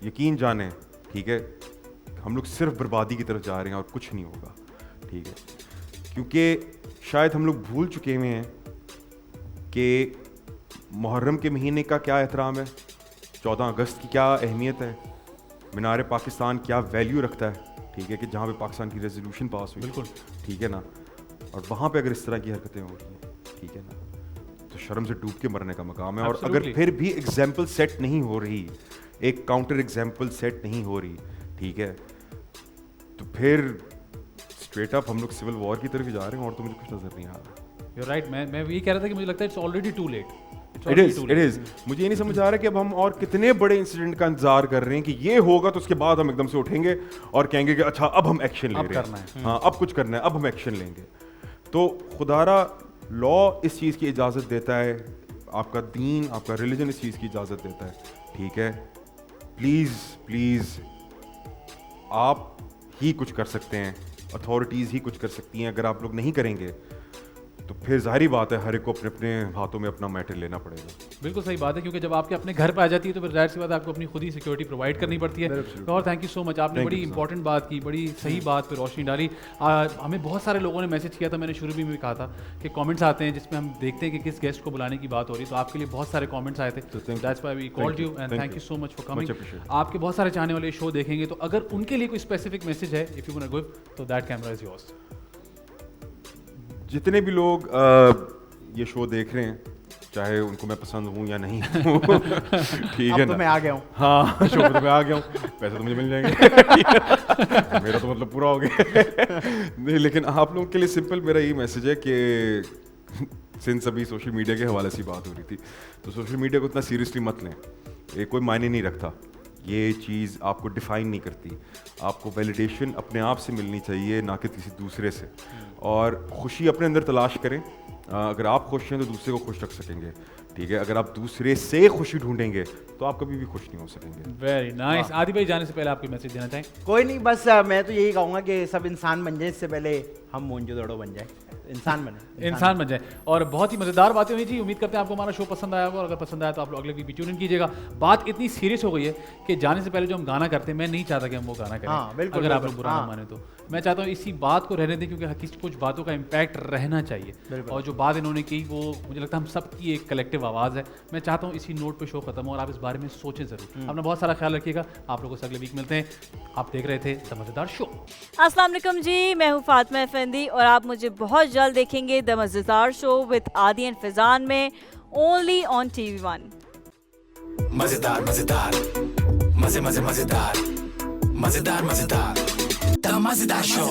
यकीन जाने, ठीक है, हम लोग सिर्फ बर्बादी की तरफ जा रहे हैं और कुछ नहीं होगा, ठीक है। क्योंकि शायद हम लोग भूल चुके हुए हैं कि मुहर्रम के महीने का क्या एहतराम है, 14 अगस्त की क्या अहमियत है, मीनार पाकिस्तान क्या वैल्यू रखता है, ठीक है, कि जहाँ पे पाकिस्तान की रेजोल्यूशन पास हुई, बिल्कुल, ठीक है ना। और वहाँ पे अगर इस तरह की हरकतें हो रही हैं, ठीक है ना, तो शर्म से डूब के मरने का मकाम है। और अगर Absolutely. फिर भी एग्जाम्पल सेट नहीं हो रही, एक काउंटर एग्जाम्पल सेट नहीं हो रही, ठीक है, तो फिर स्ट्रेट अप हम लोग सिविल वॉर की तरफ ही जा रहे हैं, और तो मुझे कुछ नजर नहीं आ रहा। You're right, मैं ये कह रहा था कि मुझे लगता है it's already too late. It is मुझे ये नहीं समझ आ रहा कि अब हम और कितने बड़े इंसिडेंट का इंतजार कर रहे हैं कि ये होगा तो उसके बाद हम एकदम से उठेंगे और कहेंगे कि अच्छा अब हम एक्शन ले रहे हैं, हाँ अब कुछ करना है, अब हम एक्शन लेंगे। तो खुदारा लॉ इस चीज़ की इजाज़त देता है, आपका दीन, आपका रिलीजन इस चीज़ की इजाज़त देता है, ठीक है। प्लीज़ प्लीज़ आप ही कुछ कर सकते हैं, अथॉरिटीज़ ही कुछ कर सकती हैं। अगर आप लोग नहीं करेंगे तो फिर जाहिर बात है हर एक को अपने अपने हाथों में अपना मैटर लेना पड़ेगा। बिल्कुल सही बात है, क्योंकि जब आपके अपने घर पे आ जाती है तो फिर जाहिर सी बात है आपको अपनी खुद ही सिक्योरिटी प्रोवाइड करनी पड़ती है। और थैंक यू सो मच, आपने बड़ी इंपॉर्टेंट बात की, बड़ी सही बात पे रोशनी डाली। हमें बहुत सारे लोगों ने मैसेज किया था, मैंने शुरू में भी कहा था कि कमेंट्स आते हैं जिसमें हम देखते हैं कि किस गेस्ट को बुलाने की बात हो रही है, तो आपके लिए बहुत सारे कमेंट्स आए थे, that's why we called you and thank you so much for coming. आपके बहुत सारे चाहने वाले शो देखेंगे, तो अगर उनके लिए कोई स्पेसिफिक मैसेज है, if you want to give, तो दैट कैमरा इज योर्स। जितने भी लोग ये शो देख रहे हैं, चाहे उनको मैं पसंद हूँ या नहीं हूँ, ठीक है तो ना, मैं आ गया हूँ, हाँ शो पे तो मैं आ गया हूँ, पैसे तो मुझे मिल जाएंगे मेरा तो मतलब पूरा हो गया नहीं, लेकिन आप लोगों के लिए सिंपल मेरा यही मैसेज है कि सिंस अभी सोशल मीडिया के हवाले से बात हो रही थी, तो सोशल मीडिया को इतना सीरियसली मत लें, ये कोई मायने नहीं रखता, ये चीज़ आपको डिफ़ाइन नहीं करती। आपको वैलिडेशन अपने आप से मिलनी चाहिए, ना कि किसी दूसरे से। और खुशी अपने अंदर तलाश करें, अगर आप खुश हैं तो दूसरे को खुश रख सकेंगे, ठीक है। अगर आप दूसरे से खुशी ढूंढेंगे तो आप कभी भी खुश नहीं हो सकेंगे। Very nice. आदि भाई जाने से पहले आपको मैसेज देना चाहें? कोई नहीं, बस मैं तो यही कहूँगा कि सब इंसान बन जाए, इससे पहले हम मोनजोदड़ो बन जाए, इंसान बने, इंसान बन जाए। और बहुत ही मज़ेदार बातें हुई जी, उम्मीद करते हैं आपको हमारा शो पसंद आया होगा, और अगर पसंद आया तो आप लोग अगले वीक भी ट्यून इन कीजिएगा। बात इतनी सीरियस हो गई है कि जाने से पहले जो हम गाना करते हैं, मैं नहीं चाहता कि हम वो गाना करें, हाँ, बिल्कुल, अगर आप लोग बिल्कुल, बुरा ना हाँ। माने तो। मैं चाहता हूँ इसी बात को रहने दें, क्योंकि कुछ बातों का इम्पैक्ट रहना चाहिए, और जो बात इन्होंने की वो मुझे लगता है हम सबकी एक कलेक्टिव आवाज़ है। मैं चाहता हूँ इसी नोट पे शो खत्म हो और आप इस बारे में सोचें ज़रूर। अपना बहुत सारा ख्याल रखिएगा, आप लोगों से अगले वीक मिलते हैं। आप देख रहे थे द मज़ेदार शो। अस्सलाम वालेकुम जी, मैं हूँ फातिमा अफंदी और आप मुझे बहुत जल्द देखेंगे द मज़ेदार show with Adi and Faizan में, ओनली ऑन TV1। मजेदार मजेदार मजे मजे मजेदार मजेदार मजेदार द मजेदार शो।